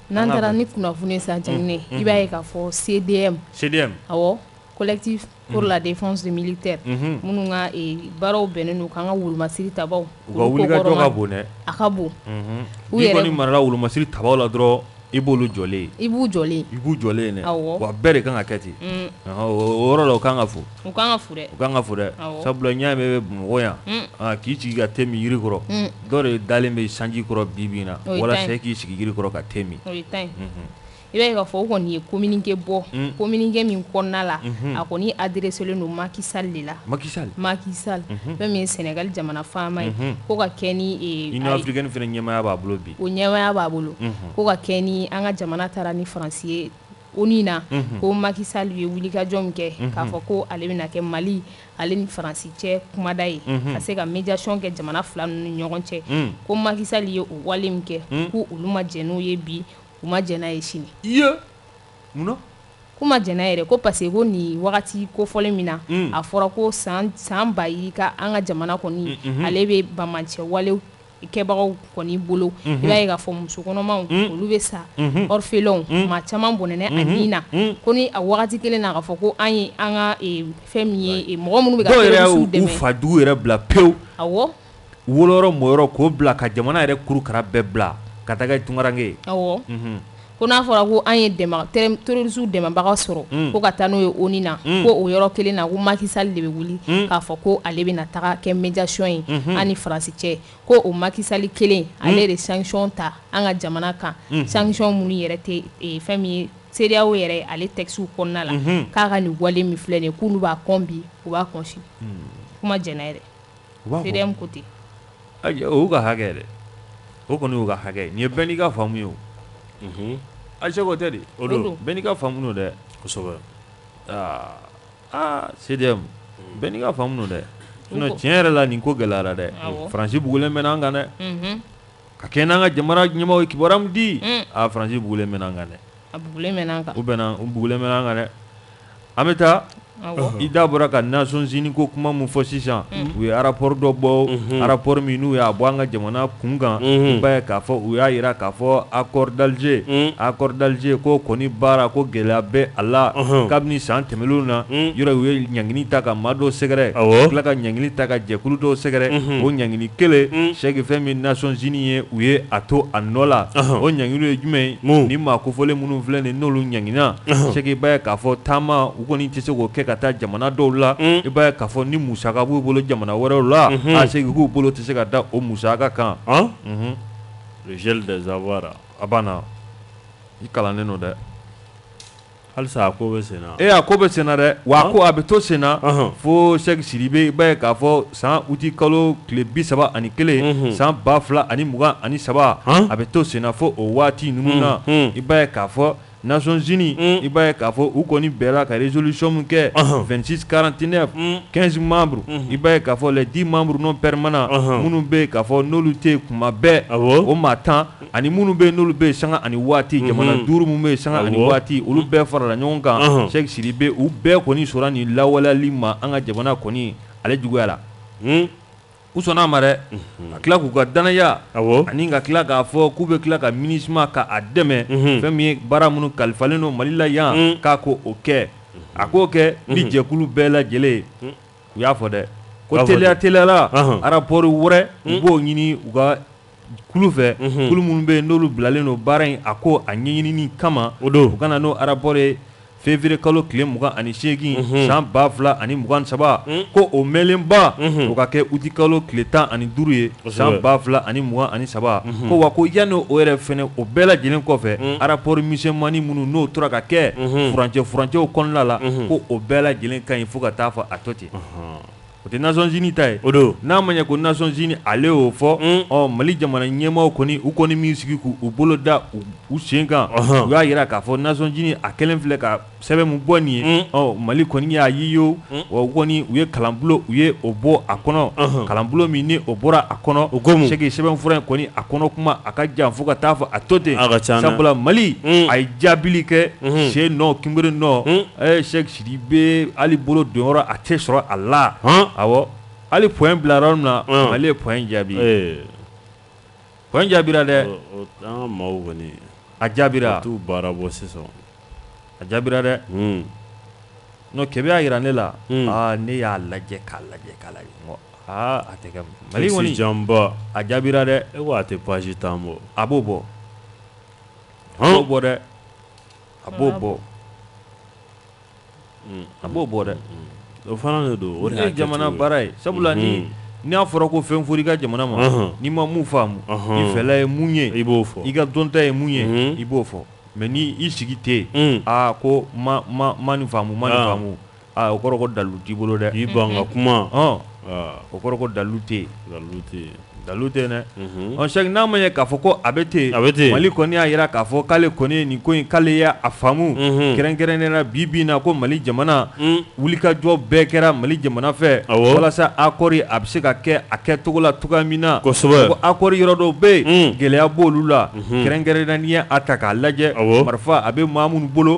n'an taara ni kunnafoni sa Janine i b'a ye k'a fɔ CDM awɔ collectif pour la défense des militaires minnu ka baaraw bɛnnen don k'an ka wolomasiri tabaw u ka wulikajɔ ka bon dɛ a ka bon n'i kɔni marala wolomasiri tabaw la dɔrɔn i b'olu jɔlen i b'u jɔlen dɛ wa bɛɛ de kan ka kɛ ten o yɔrɔ la o kan ka fo u kan ka fo dɛ sabula ɲɛ bɛ Bamakɔ yan k'i sigi ka thé min yiri kɔrɔ dɔ de dalen bɛ sanji kɔrɔ bi bi in na walasa i k'i sigi yiri kɔrɔ ka thé min o ye ta ye i b'a ye k'a fɔ o kɔni ye communiqué bɔ communiqué min kɔnɔna la a kɔni adresselen don Macky Sall de la Macky Sall fɛn min ye Sénégal jamana faama ye ko ka kɛ ni Union africaine fana ɲɛmaaya b'a bolo bi o ɲɛmaaya b'a bolo ko ka kɛ ni an ka jamana taara ni Faransi ye ONU na ko Macky Sall ye wulikajɔ min kɛ k'a fɔ ko ale bɛna kɛ Mali ale ni Faransi cɛ kumada ye ka se ka médiation kɛ jamana fila ninnu ni ɲɔgɔn cɛ ko Macky Sall ye o wale min kɛ ko olu ma jɛn n'o ye bi u ma jɛn n'a ye sini munna k'u ma jɛn n'a ye ko parce que ko nin wagati kofɔlen min na a fɔra ko san ba yiri ka an ka jamana kɔni ale bɛ bamacɛ walew kɛbagaw kɔni bolo i b'a ye k'a fɔ muso kɔnɔmaw olu bɛ sa orphelins maa caman bɔnɛnɛ a nin na ko ni a wagati kelen na k'a fɔ ko an ye an ka fɛn min ye mɔgɔ minnu bɛ ka terroriste dɛmɛ dɔw yɛrɛ y'u fa dugu yɛrɛ bila pewu awɔ wolorɔ mɔyɔrɔ k'o bila ka jamana yɛrɛ kurukara bɛɛ bila ka taa kɛ tunkaranke ye awɔ ko n'a fɔra ko an ye terroriste dɛmɛbaga sɔrɔ ko ka taa n'o ye ONU na ko o yɔrɔ kelen na ko Macky Sall de bɛ wuli k'a fɔ ko ale bɛna taga kɛ médiation ye an ni Faransi cɛ ko o Macky Sall kelen ale de sanction ta an ka jamana kan sanction minnu yɛrɛ tɛ fɛn min ye CEDEAO yɛrɛ ale texte kɔnɔna la k'a ka nin wale min filɛ nin ye k'olu b'a kɔn bi u b'a kɔn sini kuma jɛnna yɛrɛ CEDEAO ko ten o y'u ka hakɛ dɛ o kɔni y'u ka hakɛ nin ye bɛɛ n'i ka faamu ye o Ayise ko tɛ de o don bɛɛ n'i ka faamu n'o dɛ kosɛbɛ CDM bɛɛ n'i ka faamu n'o dɛ sinon tiɲɛ yɛrɛ la nin ko gɛlɛyara dɛ Faransi bugulen bɛ n'an kan dɛ ka kɛ n'an ka jamana ɲɛmaaw ye kibaruya min di Faransi bugulen bɛ n'an kan dɛ a bugulen bɛ n'an kan u bugulen bɛ n'an kan dɛ an bɛ taa i da bɔra ka Nations Unies ko kuma mun fɔ sisan u ye rapport dɔ bɔ rapport min n'u y'a bɔ an ka jamana kun kan i b'a ye k'a fɔ u y'a jira k'a fɔ accord d'Alger ko kɔni baara ko gɛlɛya bɛ a la kabini san tɛmɛnlenw na yɔrɔ u ye ɲangini ta ka maa dɔw sɛgɛrɛ tila ka ɲangini ta ka jɛkulu dɔw sɛgɛrɛ o ɲangini kelen Cheick fɛn min Nations Unies ye u ye a to a nɔ la o ɲangini ye jumɛn ye ni maa kofɔlen minnu filɛ nin n'olu ɲangina Cheick i b'a ye k'a fɔ taama u kɔni tɛ se k'o kɛ ka taa jamana dɔw la i b'a ye k'a fɔ ni musaka b'u bolo jamana wɛrɛw la a Cheick k'u bolo tɛ se ka da o musaka kan le gel des avoirs a banna i kalannen don dɛ halisa a ko bɛ sen na a ko bɛ sen na dɛ wa ko a bɛ to sen na fo Cheick Sidibe i b'a ye k'a fɔ san uti kalo tile 31 san 2023 a bɛ to sen na fo o waati ninnu na i b'a ye k'a fɔ Nations Unies i b'a ye k'a fɔ u kɔni bɛɛra ka résolution min kɛ 2649 15 membres i b'a ye k'a fɔ les 10 membres non permanents minnu bɛ yen k'a fɔ n'olu tɛ yen kuma bɛɛ o maa 10 ani minnu bɛ yen n'olu bɛ yen sanga ani waati jamana 5 minnu bɛ yen sanga ani waati olu bɛɛ farala ɲɔgɔn kan Cheick Sidibe u bɛɛ kɔni sɔnna nin lawaleyali ma an ka jamana kɔni ale juguya la u sɔnna a ma dɛ ka tila k'u ka danaya ani ka tila k'a fɔ k'u bɛ tila ka MINUSMA k'a dɛmɛ fɛn min ye baara minnu kalifalen don Mali la yan k'a ko o kɛ a k'o kɛ ni jɛkulu bɛɛ lajɛlen u y'a fɔ dɛ ko teliyala rapport wɛrɛ u b'o ɲini u ka kulu fɛ kulu minnu bɛ yen n'olu bilalen don baara in a ko a ɲɛɲinini kama u kana n'o rapport ye février kalo tile 28 san 2023 ko o mɛnlenba o ka kɛ uti kalo tile 15 ye san 2023 ko wa ko yanni o yɛrɛ fɛnɛ o bɛɛ lajɛlen kɔfɛ rapport misɛnmani minnu n'o tora ka kɛ furancɛw kɔnɔna la ko o bɛɛ lajɛlen ka ɲi fo ka taa fɔ a to ten o tɛ Nations Unies ta ye o don n'a ma ɲɛ ko Nations Unies ale y'o fɔ Mali jamana ɲɛmaaw kɔni u kɔni m'u sigi k'u bolo da u sen kan u y'a yira k'a fɔ Nations Unies a kelen filɛ ka sɛbɛn mun bɔ nin ye Mali kɔni y'a ye yo wa u kɔni u ye kalanbulon u ye o bɔ a kɔnɔ kalanbulon min ni o bɔra a kɔnɔ o ko mun Sɛki sɛbɛnfura in kɔni a kɔnɔ kuma a ka jan fo ka taa fɔ a to ten sabula Mali a ye jaabili kɛ sen nɔ kinbere nɔ Sɛki Sidibe hali bolo donyɔrɔ a tɛ sɔrɔ a la awɔ hali point bilara yɔrɔ min na Mali ye point jaabi point jaabira dɛ an ka maaw kɔni a jaabira t'u baara bɔ sisan a jaabira dɛ non Kɛbɛ y'a yira ne la ne y'a lajɛ k'a lajɛ a tɛ kɛ Mali kɔni janba a jaabira dɛ e ko a tɛ page 10 bɔ a b'o bɔ dɛ a b'o bɔ a b'o bɔ dɛ o fana de don o de ye jamana baara ye sabula ni n'a fɔra ko fɛn fɔra i ka jamana ma n'i ma mun faamu i fɛla ye mun ye i b'o fɔ i ka dɔnta ye mun ye i b'o fɔ mais ni i sigi tɛ yen ko ma nin faamu o kɔrɔ ko dalu t'i bolo dɛ i ban ka kuma o kɔrɔ ko dalu tɛ yen dalu tɛ yen dɛ Sɛki n'a ma ɲɛ k'a fɔ ko a bɛ ten Mali kɔni y'a yira k'a fɔ k'ale kɔni nin ko in k'ale y'a faamu kɛrɛnkɛrɛnnenya bi na ko Mali jamana wulikajɔ bɛɛ kɛra Mali jamana fɛ walasa accord a bɛ se ka kɛ a kɛcogo la cogoya min na kosɛbɛ ko accord yɔrɔ dɔw bɛ yen gɛlɛya b'olu la kɛrɛnkɛrɛnnenya n'i y'a ta k'a lajɛ marifa a bɛ maa minnu bolo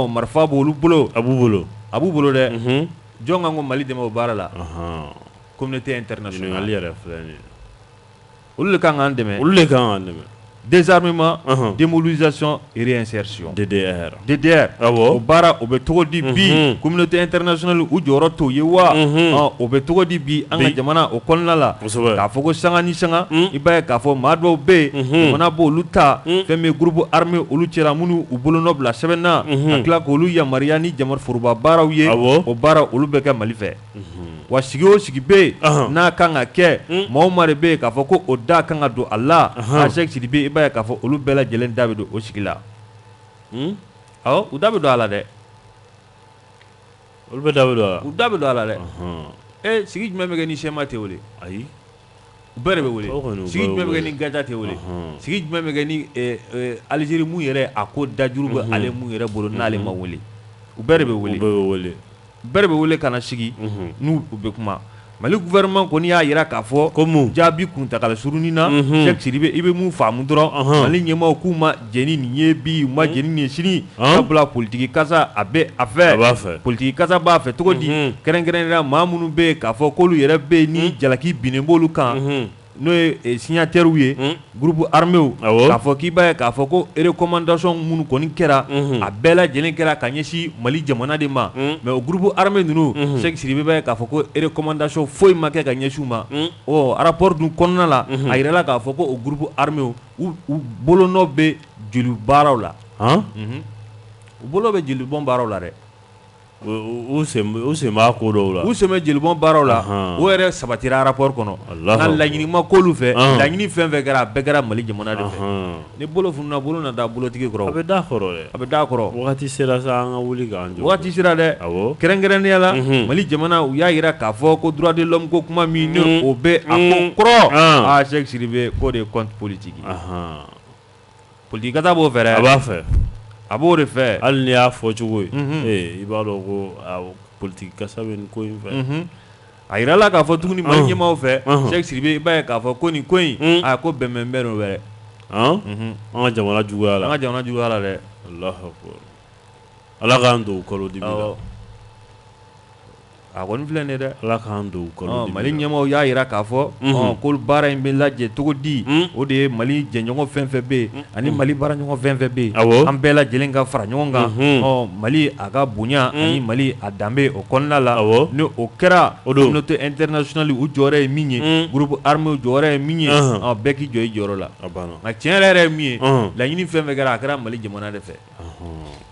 marifa b'olu bolo a b'u bolo dɛ jɔn kan ko Mali dɛmɛ o baara la communauté internationale yɛrɛ filɛ nin ye olu le kan k'an dɛmɛ désarmement démobilisation et réinsertion DDR o baara o bɛ cogo di bi communauté internationale u jɔyɔrɔ t'o ye wa o bɛ cogo di bi an ka jamana o kɔnɔna la k'a fɔ ko sanga ni sanga i b'a ye k'a fɔ maa dɔw bɛ yen jamana b'olu ta fɛn min groupe armé olu cɛla minnu u bolonɔ bila sɛbɛn na ka tila k'olu yamaruya ni jamana foroba baaraw ye o baara olu bɛ kɛ Mali fɛ wa sigi o sigi bɛ yen n'a kan ka kɛ maa o maa de bɛ yen k'a fɔ ko o da kan ka don a la Sɛki Sidibe i b'a ye k'a fɔ olu bɛɛ lajɛlen da bɛ don o sigi la awɔ u da bɛ don a la dɛ olu bɛ da bɛ don a la u da bɛ don a la dɛ sigi jumɛn bɛ kɛ ni sɛma tɛ wele ayi u bɛɛ de bɛ wele sigi jumɛn bɛ kɛ ni Gaza tɛ wele sigi jumɛn bɛ kɛ ni Alizeri mun yɛrɛ a ko dajuru bɛ ale mun yɛrɛ bolo n'ale ma wele u bɛɛ de bɛ wele bɛɛ de bɛ wele ka na sigi n'u bɛ kuma Mali gouvernement kɔni y'a yira k'a fɔ ko jaabi kuntagala surunin na Sɛki Sidibe i bɛ mun faamu dɔrɔn Mali ɲɛmaaw k'u ma jɛ ni nin ye bi u ma jɛ ni nin ye sini sabula politiki kasa a bɛ a fɛ politiki kasa b'a fɛ cogo di kɛrɛnkɛrɛnnenya maa minnu bɛ yen k'a fɔ k'olu yɛrɛ bɛ yen ni jalaki binnen b'olu kan n'o ye signataires ye groupe armé k'a fɔ k'i b'a ye k'a fɔ ko recommandation minnu kɔni kɛra a bɛɛ lajɛlen kɛra ka ɲɛsin Mali jamana de ma mais o groupe armé ninnu Sɛki Sidibe b'a ye k'a fɔ ko recommandation foyi ma kɛ ka ɲɛsin u ma rapport dun kɔnɔna la a yirala k'a fɔ ko o groupe armé u bolonɔ bɛ joli baaraw la u bolo bɛ jelibɔn baaraw la dɛ u sen b'a ko dɔw la u sen bɛ jelibɔn baaraw la o yɛrɛ sabatira rapport kɔnɔ nka laɲini ma k'olu fɛ laɲini fɛn fɛn kɛra a bɛɛ kɛra Mali jamana de fɛ ni bolo fununa bolo na da bolotigi kɔrɔ a bɛ d'a kɔrɔ dɛ a bɛ d'a kɔrɔ wagati sera sa an ka wuli k'an jɔ wagati sera dɛ kɛrɛnkɛrɛnnenya la Mali jamana u y'a yira k'a fɔ ko droit de l'homme ko kuma min ni o bɛ a ko kɔrɔ Sɛki Sidibe k'o de ye compte politique politique kasa b'o fɛ dɛ a b'a fɛ a b'o de fɛ hali ni y'a fɔ cogo ye i b'a dɔn ko politique kasa bɛ nin ko in fɛ a yirala k'a fɔ tuguni Mali ɲɛmaaw fɛ Sɛki Sidibe i b'a ye k'a fɔ ko nin ko in ko bɛnbɛn bɛ n'o wɛrɛ an ka jamana juguya la an ka jamana juguya la dɛ Alahu akbar Ala k'an don kalo dibi la a kɔni filɛ nin ye dɛ Ala k'an don kalo dibi la Mali ɲɛmaaw y'a yira k'a fɔ ko baara in bɛ lajɛ cogo di o de ye Mali jɛɲɔgɔn fɛn fɛn bɛ yen ani Mali baaraɲɔgɔn fɛn fɛn bɛ yen an bɛɛ lajɛlen ka fara ɲɔgɔn kan Mali a ka bonya ani Mali a danbe o kɔnɔna la ni o kɛra communauté internationale u jɔyɔrɔ ye min ye groupe armé jɔyɔrɔ ye min ye bɛɛ k'i jɔ i jɔyɔrɔ la nka tiɲɛ yɛrɛ ye min ye laɲini fɛn fɛn kɛra a kɛra Mali jamana de fɛ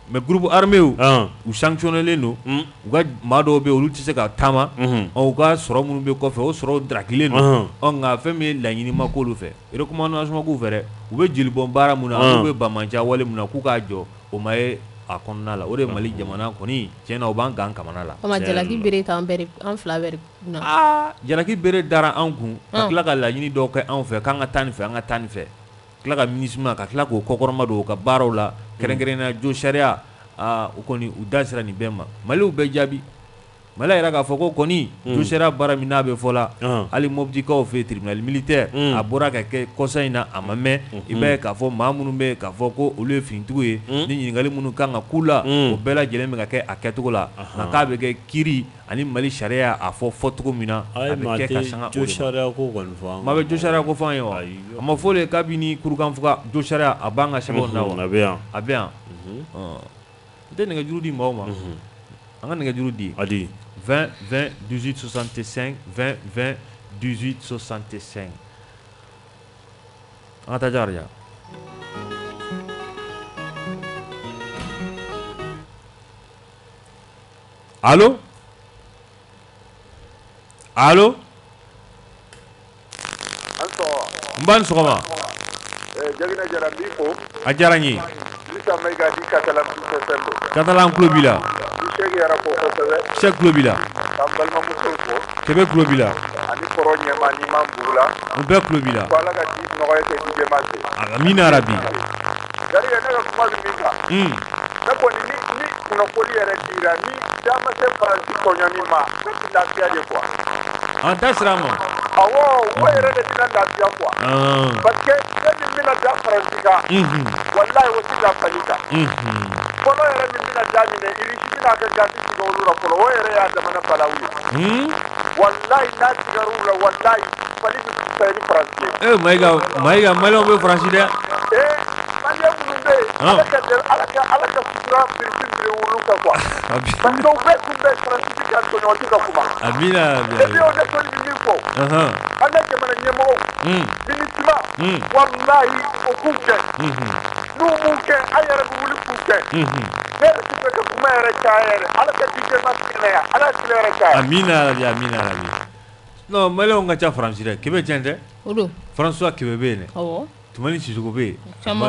mais groupe armé u sanctionnelen don u ka maa dɔw bɛ yen olu tɛ se ka taama u ka sɔrɔ minnu bɛ kɔfɛ o sɔrɔ darakilen don nka fɛn min ye laɲini ma k'olu fɛ recommandation k'u fɛ dɛ u bɛ jelibɔn baara mun na olu bɛ bamananca wale mun na k'u k'a jɔ o ma ye a kɔnɔna la o de Mali jamana kɔni tiɲɛna o b'an gan kamana la. O ma jalaki bere t'an bɛɛ an fila bɛɛ kunna. Jalaki bere dara an kun ka tila ka laɲini dɔw kɛ anw fɛ k'an ka taa nin fɛ an ka taa nin fɛ tila ka MINUSMA ka tila k'o kɔkɔrɔma don u ka baaraw la kɛrɛnkɛrɛnnenya jo sariya u kɔni u da sera nin bɛɛ ma Maliw bɛɛ jaabi Mali yɛrɛ k'a fɔ ko kɔni jo sariya baara min n'a bɛ fɔ la hali Mɔptikaw fɛ tribunal militaire a bɔra ka kɛ kɔsa in na a ma mɛn i b'a ye k'a fɔ maa minnu bɛ k'a fɔ ko olu ye finitigiw ye ni ɲininkali minnu kan ka k'u la o bɛɛ lajɛlen bɛ ka kɛ a kɛcogo la nka k'a bɛ kɛ kiiri ani Mali sariya a fɔ fɔcogo min na a bɛ kɛ ka sanga o de ma. jo sariya ko kɔni fɔ maa bɛ jo sariya ko fɔ an ye wa a ma fɔ de kabini kurukanfuga jo sariya a b'an ka sɛbɛnw na wa a bɛ yan a bɛ yan n tɛ nɛgɛjuru di maaw ma an ka nɛgɛjuru di a di 20 20 18 65 20 20 18 65 an ka taa Jakarija. Allo allo n ba ni sɔgɔma Jagina Jara n b'i fo a diyara n ye Isa Mayiga di Katalan Sɛsɛn don Katalan kulo b'i la i Sɛki yɛrɛ fo kosɛbɛ Sɛki kulo b'i la ka n balimamusow fo Kɛbɛ kulo b'i la ani kɔrɔ ɲɛma ni man bugu la u bɛɛ kulo b'i la ko Ala ka di nɔgɔya kɛ di jɛma se amina yarabi Jariga ne ka kuma bɛ min kan ne kɔni ni kunnafoni yɛrɛ dira ni da ma se Faransi tɔɲɔni ma ne tɛ lafiya de quoi an ta sira ma awɔ o yɛrɛ de bɛna lafiya quoi parce que ne min bɛna da Faransi kan wallahi o tɛ da Mali kan fɔlɔ yɛrɛ min bɛna da minɛ Irisi bɛna kɛ gasi tigɛ olu la fɔlɔ o yɛrɛ y'a jamana balawu ye wallahi n'a tigɛra u la wallahi Mali bɛ fisaya ni Faransi ye. Mayiga Maliyɛnw bɛ Faransi dɛ. Maliyɛn minnu bɛ yen Ala ka sutura biri olu kan quoi parce que u bɛɛ tun bɛ Faransi ka tɔɲɔgɔnci ka kuma. Amina et puis o ne kɔni bɛ min fɔ an ka jamana ɲɛmɔgɔw MINUSMA wallahi o k'u kɛ n'u m'u kɛ an yɛrɛ bɛ wuli k'u kɛ ne yɛrɛ tɛ fɛ ka kuma yɛrɛ caya yɛrɛ Ala ka dijɛma kɛnɛya Ala ka tile yɛrɛ caya. Amina yarabi non Maliyɛnw ka ca Faransi dɛ Kɛbɛ tiɲɛ tɛ François Kɛbɛ bɛ yen dɛ Tumani Sisoko bɛ yen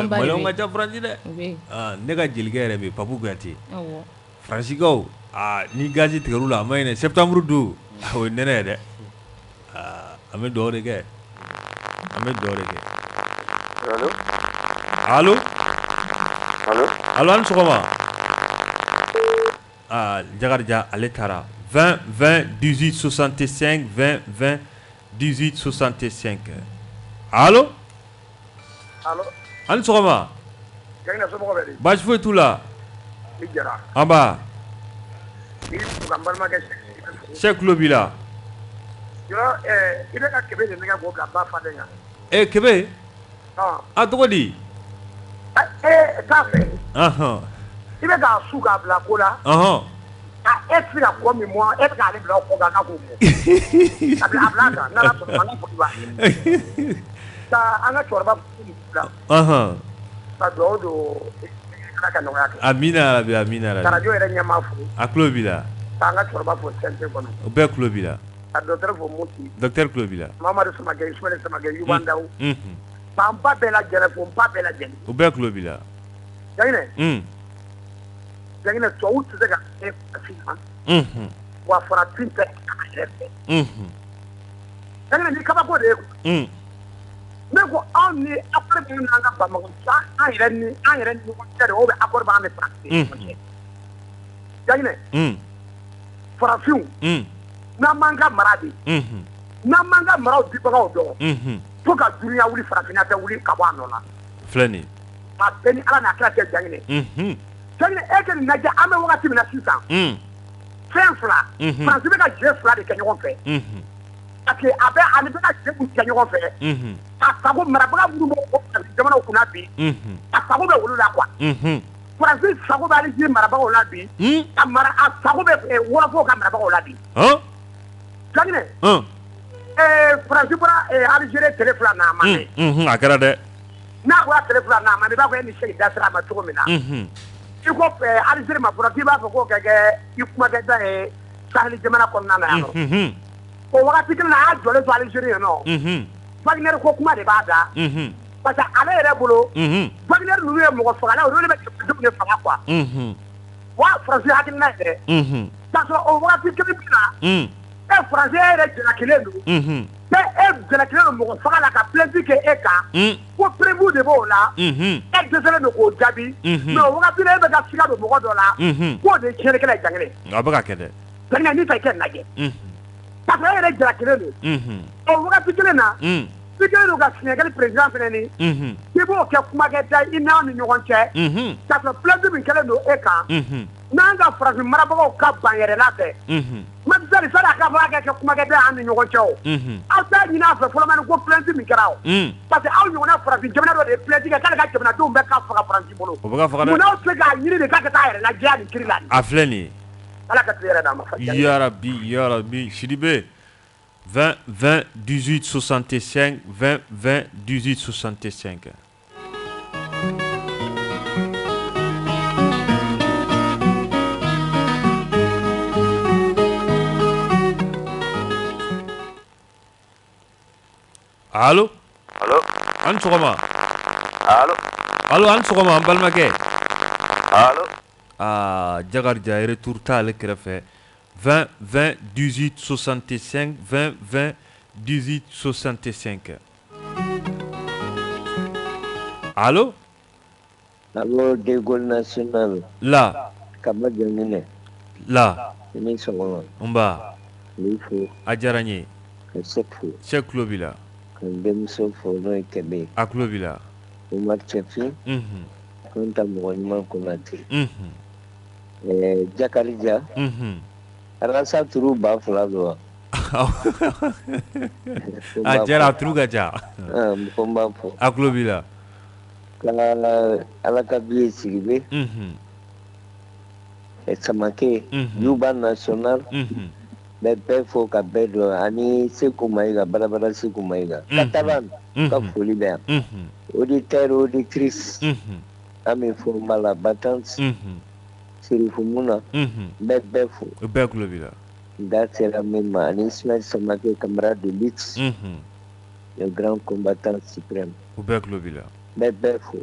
Maliyɛnw ka ca Faransi dɛ ne ka jelikɛ yɛrɛ bɛ yen Papu Kuyate Faransikaw ni gazi tigɛr'u la a ma ɲinɛ septembre 2 o ye nɛnɛ ye dɛ an bɛ dugawu de kɛ allo an ni sɔgɔma Jakarija ale taara 20 20 18 65 20 20 18 65 allo an ni sɔgɔma baasi foyi t'u la an ba Sɛki kulo b'i la i bɛ ka Kɛbɛ de nɛgɛ k'o bila ba faden kan Kɛbɛ a tɔgɔ di t'a fɛ i bɛ k'a su k'a bila ko la e tɛ se ka kɔ min mɔ e bɛ k'ale bila kɔ kan k'o mɔ a bila kan n'Ala sɔnna an ka foliba ka an ka cɛkɔrɔba bila ka dugawu don Ala ka nɔgɔya kɛ amina yarabi radio yɛrɛ ɲɛmaa fo a kulo b'i la k'an ka cɛkɔrɔba fo CNT kɔnɔ o bɛɛ kulo b'i la ka docteur fo Moti docteur kulo b'i la Mamadu Samakɛ Ismaël Samakɛ Yubandaw k'an ba bɛɛ lajɛlen fo n ba bɛɛ lajɛlen o bɛɛ kulo b'i la Jaginɛ tubabu tɛ se ka kɛ farafin ma wa farafin tɛ a yɛrɛ fɛ Jaginɛ ni kabako de ye ne ko anw ni accord minnu n'an ka Bamakɔ an yɛrɛ ni ɲɔgɔn cɛ de o bɛ accord b'an ni Faransi cɛ Jaginɛ farafinw n'an m'an ka mara de n'an m'an ka maraw dibagaw dɔn fo ka dunuya wuli farafinna tɛ wuli ka bɔ a nɔ la filɛ nin a bɛɛ ni Ala n'a kira cɛ Jaginɛ Jaginɛ e ka nin lajɛ an bɛ wagati min na sisan fɛn fila Faransi bɛ ka jɛ fila de kɛ ɲɔgɔn fɛ parce que a bɛ ani bɛ ka jɛ kun kɛ ɲɔgɔn fɛ a sago marabaga minnu bɛ jamanaw kunna bi a sago bɛ olu la quoi Faransi sago bɛ Algérie marabagaw la bi a sago bɛ wɔlɔfɔw ka marabagaw la bi Jaginɛ Faransi bɔra Algérie tile fila n'a ma mɛn a kɛra dɛ n'a bɔra tile fila n'a ma mɛn i b'a fɔ e ni Sɛki da sera a ma cogo min na i ko Algérie ma fɔlɔ k'i b'a fɔ k'o ka kɛ i kumakɛda ye Sahel jamana kɔnɔna na yan nɔ o wagati kelen na a y'a jɔlen to Algérie yen nɔ Wagner ko kuma de b'a da parce que ale yɛrɛ bolo Wagner ninnu ye mɔgɔ fagala olu de bɛ jamanadenw de faga quoi wa Faransi hakilina ye dɛ k'a sɔrɔ o wagati kelen min na Faransi yɛrɛ jalakilen don jalakilen don mɔgɔ faga la ka plainte kɛ e kan ko prévu de b'o la dɛsɛlen don k'o jaabi mais o wagati la e bɛ ka siga don mɔgɔ dɔ la k'o de ye tiɲɛlikɛla ye Janginɛ a bɛ ka kɛ dɛ Janginɛ n'i ta i kɛ lajɛ parce que e yɛrɛ jalakilen don o wagati kelen na i kɛlen don ka siɲɛkɛli président fɛnɛ ni i b'o kɛ kumakɛda i n'aw ni ɲɔgɔn cɛ k'a sɔrɔ plainte min kɛlen don e kan n'an ka farafin marabagaw ka ban yɛrɛla fɛ Macky Sall sani a ka fɔ k'a kɛ kumakɛda an ni ɲɔgɔn cɛ o aw t'a ɲini a fɛ fɔlɔ mɛnɛ ko plainte min kɛra o parce que aw ɲɔgɔnna farafin jamana dɔ de ye plainte kɛ k'ale ka jamanadenw bɛɛ ka faga Faransi bolo o bɛ ka faga dɛ munna aw tɛ se k'a ɲini de k'a ka taa a yɛrɛ lajɛ a ni kiiri la a filɛ nin ye Ala ka tile yɛrɛ d'an ma ya Rabbi Sidibe 20 20 18 65 20 20 18 65 Allo Allo an sɔgɔma allo an sɔgɔma an balimakɛ allo Jakarija retour t'ale kɛrɛfɛ 20 20 18 65 20 20 18 65 allo de Gaulle national la kaba Janginɛ la i ni sɔgɔma nba n fo a diyara n ye ka Sek fo Sek tulo b'i la ka denmuso fo n'o ye Kɛbɛ a tulo b'i la Umar Cɛfin Kunta mɔgɔ ɲuman Konate Jakarija Arasa turu 2000 don wa a diyara a turu ka ca ko n b'a fɔ a tulo b'i la ka Ala ka biye Sidibe Samake Yuba national bɛ bɛɛ fo ka bɛɛ dɔn ani Seku Mayiga Barabara Seku Mayiga Katalan ka foli bɛ yan auditeur auditrice an bɛ fo n b'a la Batante Serifu Muna bɛ bɛɛ fo o bɛɛ tulo b'i la da sera min ma ani Ismaël Samake camarade de lutte le grand combattant suprême o bɛɛ tulo b'i la bɛ bɛɛ fo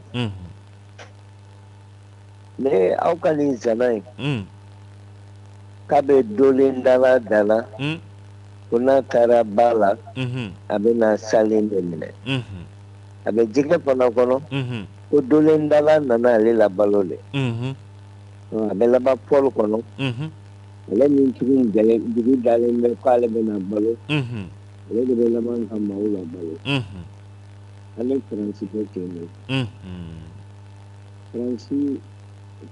ne aw ka nin zana in k'a bɛ dolen dala ko n'a taara ba la a bɛna salen de minɛ a bɛ jɛgɛ fana kɔnɔ ko dolen dala nana ale la balo de a bɛ laban Paul kɔnɔ ale min tugu dugu dalen bɛ k'ale bɛna balo ale de bɛ laban ka maaw la balo ale Faransi bɛ ten de Faransi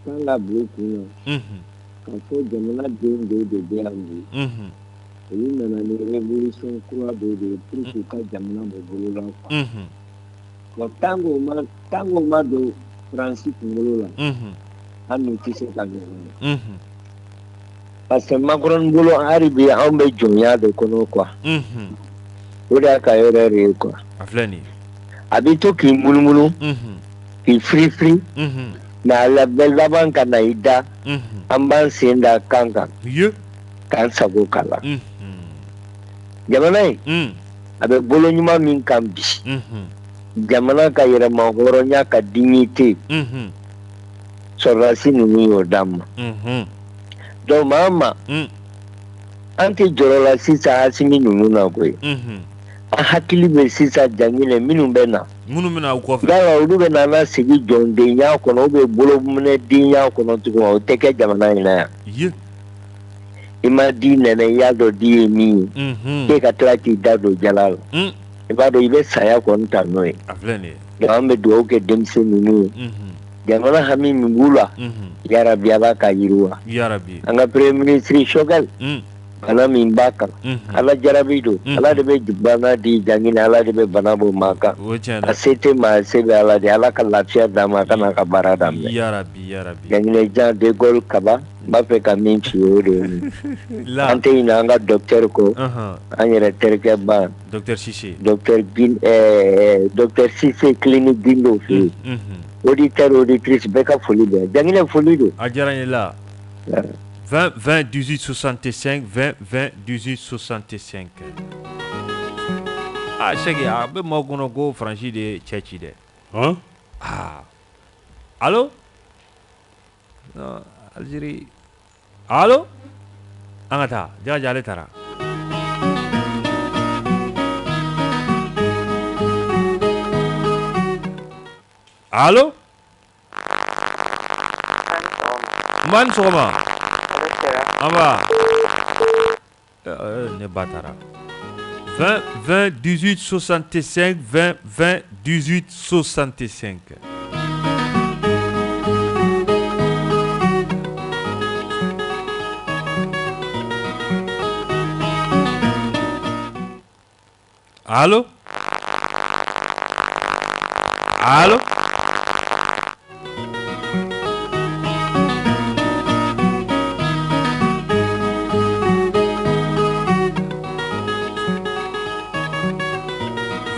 kan ka bila u kun na k'a fɔ jamana den dɔw de bɛ yan bi olu nana ni révolution kura dɔw de ye pour que u ka jamana bɔ bolo la quoi tant qu'o ma don Faransi kunkolo la an n'u tɛ se ka ɲɔgɔn ye parce que Macron bolo hali bi anw bɛ jɔnya de kɔnɔ quoi o de y'a ka yɔrɔ de ye quoi a filɛ nin ye a bɛ to k'i munumunu k'i firifiri mais a laban ka na i da an b'an sen da kan kan k'an sago k'a la jamana in a bɛ bolo ɲuman min kan bi jamana ka yɛrɛma hɔrɔnya ka dignité sɔrɔdasi ninnu y'o d'an ma donc maa ma an tɛ jɔrɔ la sisan Asimi ninnu na koyi an hakili bɛ sisan Janginɛ minnu bɛ na u kɔfɛ yala olu bɛ na sigi jɔndenya kɔnɔ ou bien bolominɛdenya kɔnɔ tugun o tɛ kɛ jamana in na yan i ma di nɛnɛ i y'a dɔn di ye min ye k'e ka tila k'i da don jala la i b'a dɔn i bɛ saya kɔni ta n'o ye donc an bɛ dugawu kɛ denmisɛn ninnu ye jamana hami min b'u la yarabi Ala ka yiriwa an ka premier ministre Choguel bana min b'a kan Ala jarabi don Ala de bɛ bana di Janginɛ Ala de bɛ bana bɔ maa kan a se tɛ maa a se bɛ Ala de Ala ka lafiya d'a ma a ka n'a ka baara daminɛ Janginɛ Jan de Gaulle Kaba n b'a fɛ ka min f'i ye o de ye an tɛ ɲinɛ an ka docteur kɔ an yɛrɛ terikɛ ba docteur Cissé clinique Gindo fɛ yen auditeur auditrice bɛɛ ka foli bɛ Janginɛ foli don a diyara n ye la 20 20 18 65 20 20 18 65 Ah, Cheki, a bɛ maaw kɔnɔ ko Faransi de cɛ ci dɛ. Ah. Allo? Non, Algérie. Allo? An ka taa, Jakaja ale taara. Allo? Mbaa ni sɔgɔma. An baa. Ne ba taara. 20 20 18 65 20 20 18 65. Allo? Allo?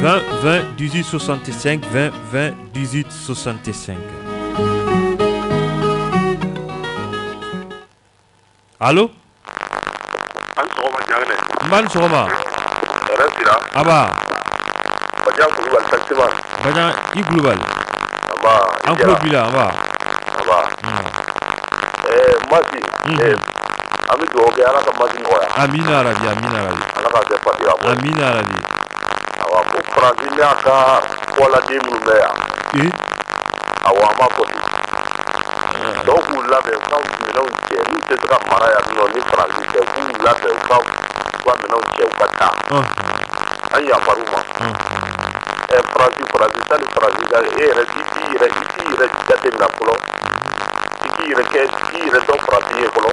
« 20 18 65 20 20 18 65. » Allo? Mbani sɔgɔma. Aba. Bajan Kulubali taximan. Bajan i Kulubali. Aba. An kulo b'i la, aba. Aba. Masi. An bɛ dugawu kɛ Ala ka Masi nɔgɔya. Amina arabi, amina arabi. Ala ka kɛ fatiha bɔ. Amina arabi. Awa ko Faransi n'a ka fɔladen minnu bɛ yan. Awa an b'a fɔ ten. Dɔw k'u labɛn u ka minɛnw cɛ n'u tɛ se ka mara yan nɔ ni Faransi tɛ k'u labɛn u ka minɛnw cɛ u ka taa. An yafar'u ma. Faransi ta ni Faransi ta e yɛrɛ i t'i yɛrɛ jateminɛ fɔlɔ. I k'i yɛrɛ dɔn Faransi ye fɔlɔ.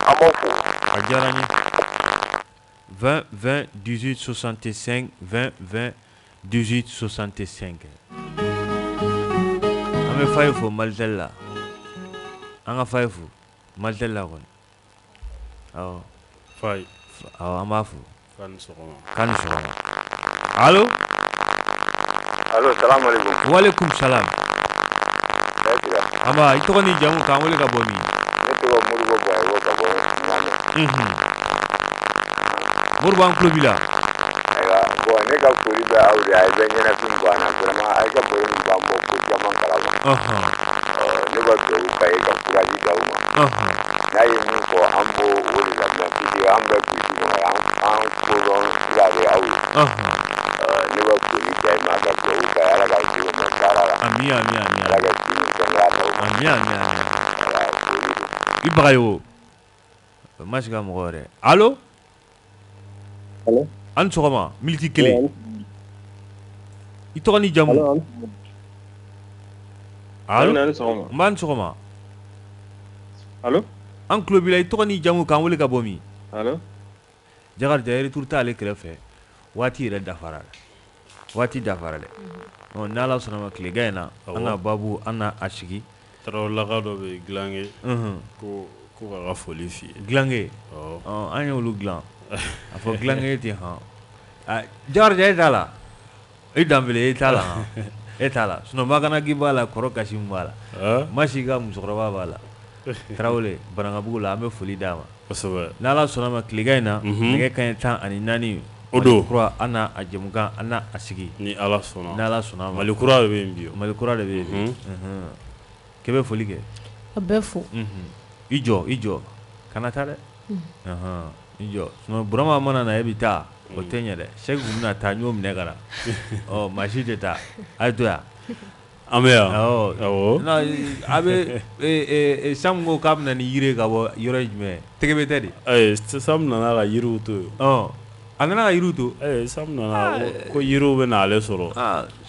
An b'aw fo. A diyara n ye. 20 20 18 65 20 20 18 65. An bɛ Faye fo Malitel la. An ka Faye fo Malitel la kɔni. Awɔ. Faye. Awɔ an b'a fo. K'a ni sɔgɔma. K'a ni sɔgɔma. Allo? Allo, salamu alaikum. Waalaikum salam. An baa, i tɔgɔ ni jamu k'an wele ka bɔ min? Ne tɔgɔ Modibo Bayo ka bɔ Ɲamɛ. Modibo an tulo b'i la. Ayiwa, bon ne ka foli bɛ aw de ye, a bɛ ɲɛnafin banna vraiment a ye ka baro min b'an bɔ ko caman kalama. Ne ka dugawu k'a ye ka courage d'aw ma. N'a ye min fɔ an b'o o de lamɛn puisque an bɛ politique kɔnɔ an kodɔn sira de aw ye. Ne bɛ foli k'a ye ma ka dugawu k'a ye Ala ka jogo mɛn baara la. Ami. Ala ka dimi kɛnɛya d'aw ma. Ami. Voilà, foli don. I Bagayogo. Ma se ka mɔgɔ wɛrɛ. Allo? Allo? An ni sɔgɔma, miniti 1. I tɔgɔ ni jamu? Allo? Mbaa ni sɔgɔma. Allo? An tulo b'i la, i tɔgɔ ni jamu k'an wele ka bɔ min? Allo? Jakarija retour t'ale kɛrɛfɛ. Waati yɛrɛ dafara dɛ. Waati dafara dɛ. N'Ala sɔnna ma tile gan in na, an na babu an na a sigi. Tarawelelaka dɔ bɛ Gilange. Ko k'a ka foli f'i ye. Gilange? An y'olu dilan. A fɔ Gilange ten han. Jakarija e t'a la? I Danbele e t'a la han? E t'a la. Sinon Makanaki b'a la, Kɔrɔ Kasimu b'a la. Masi ka musokɔrɔba b'a la. Tarawele Banankabugu la an bɛ foli d'a ma. Kosɛbɛ. N'Ala sɔnna ma tile gan in na, nɛgɛ kanɲɛ 14 o don kura an na a jɛmukan an na a sigi. Ni Ala sɔnna. N'Ala sɔnna ma. Mali kura de bɛ yen bi. Mali kura de bɛ yen bi. K'e bɛ foli kɛ? A bɛɛ fo. I jɔ kana taa dɛ. I jɔ sinon Burama mana na e bɛ taa o tɛ ɲɛ dɛ. Sɛki kun bɛna taa n y'o minɛ ka na. Maa si tɛ taa a ye to yan. An bɛ yan. Awɔ. A bɛ Sam ko k'a bɛna ni yiri ka bɔ yɔrɔ jumɛn? Tɛgɛbɛ tɛ de. Sam nana ka yiriw to yen. A nana ka yiriw to. Sam nana ko yiriw bɛ na ale sɔrɔ.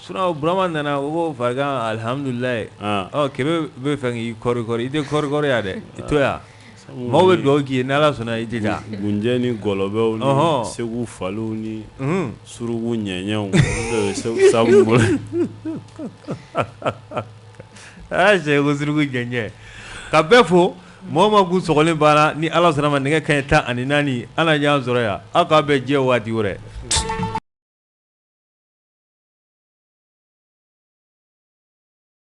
Sinon Burama nana ko farigan alihamudulilayi. Kɛmɛ bɛ fɛ k'i kɔri i tɛ kɔri yan dɛ. I to yan. Maaw bɛ dugawu k'i ye n'Ala sɔnna i tɛ taa. Gunjɛ ni Gɔlɔbɛw ni Segu Faliw ni Surugu ɲɛɲɛw olu de bɛ Samu bolo. Segu Surugu ɲɛɲɛ. Ka bɛɛ fo mɔgɔ ma k'u sɔgɔlen banna ni Ala sɔnna ma nɛgɛ kanɲɛ 14 an na ɲɔgɔn sɔrɔ yan aw k'a bɛɛ jɛ waati wɛrɛ.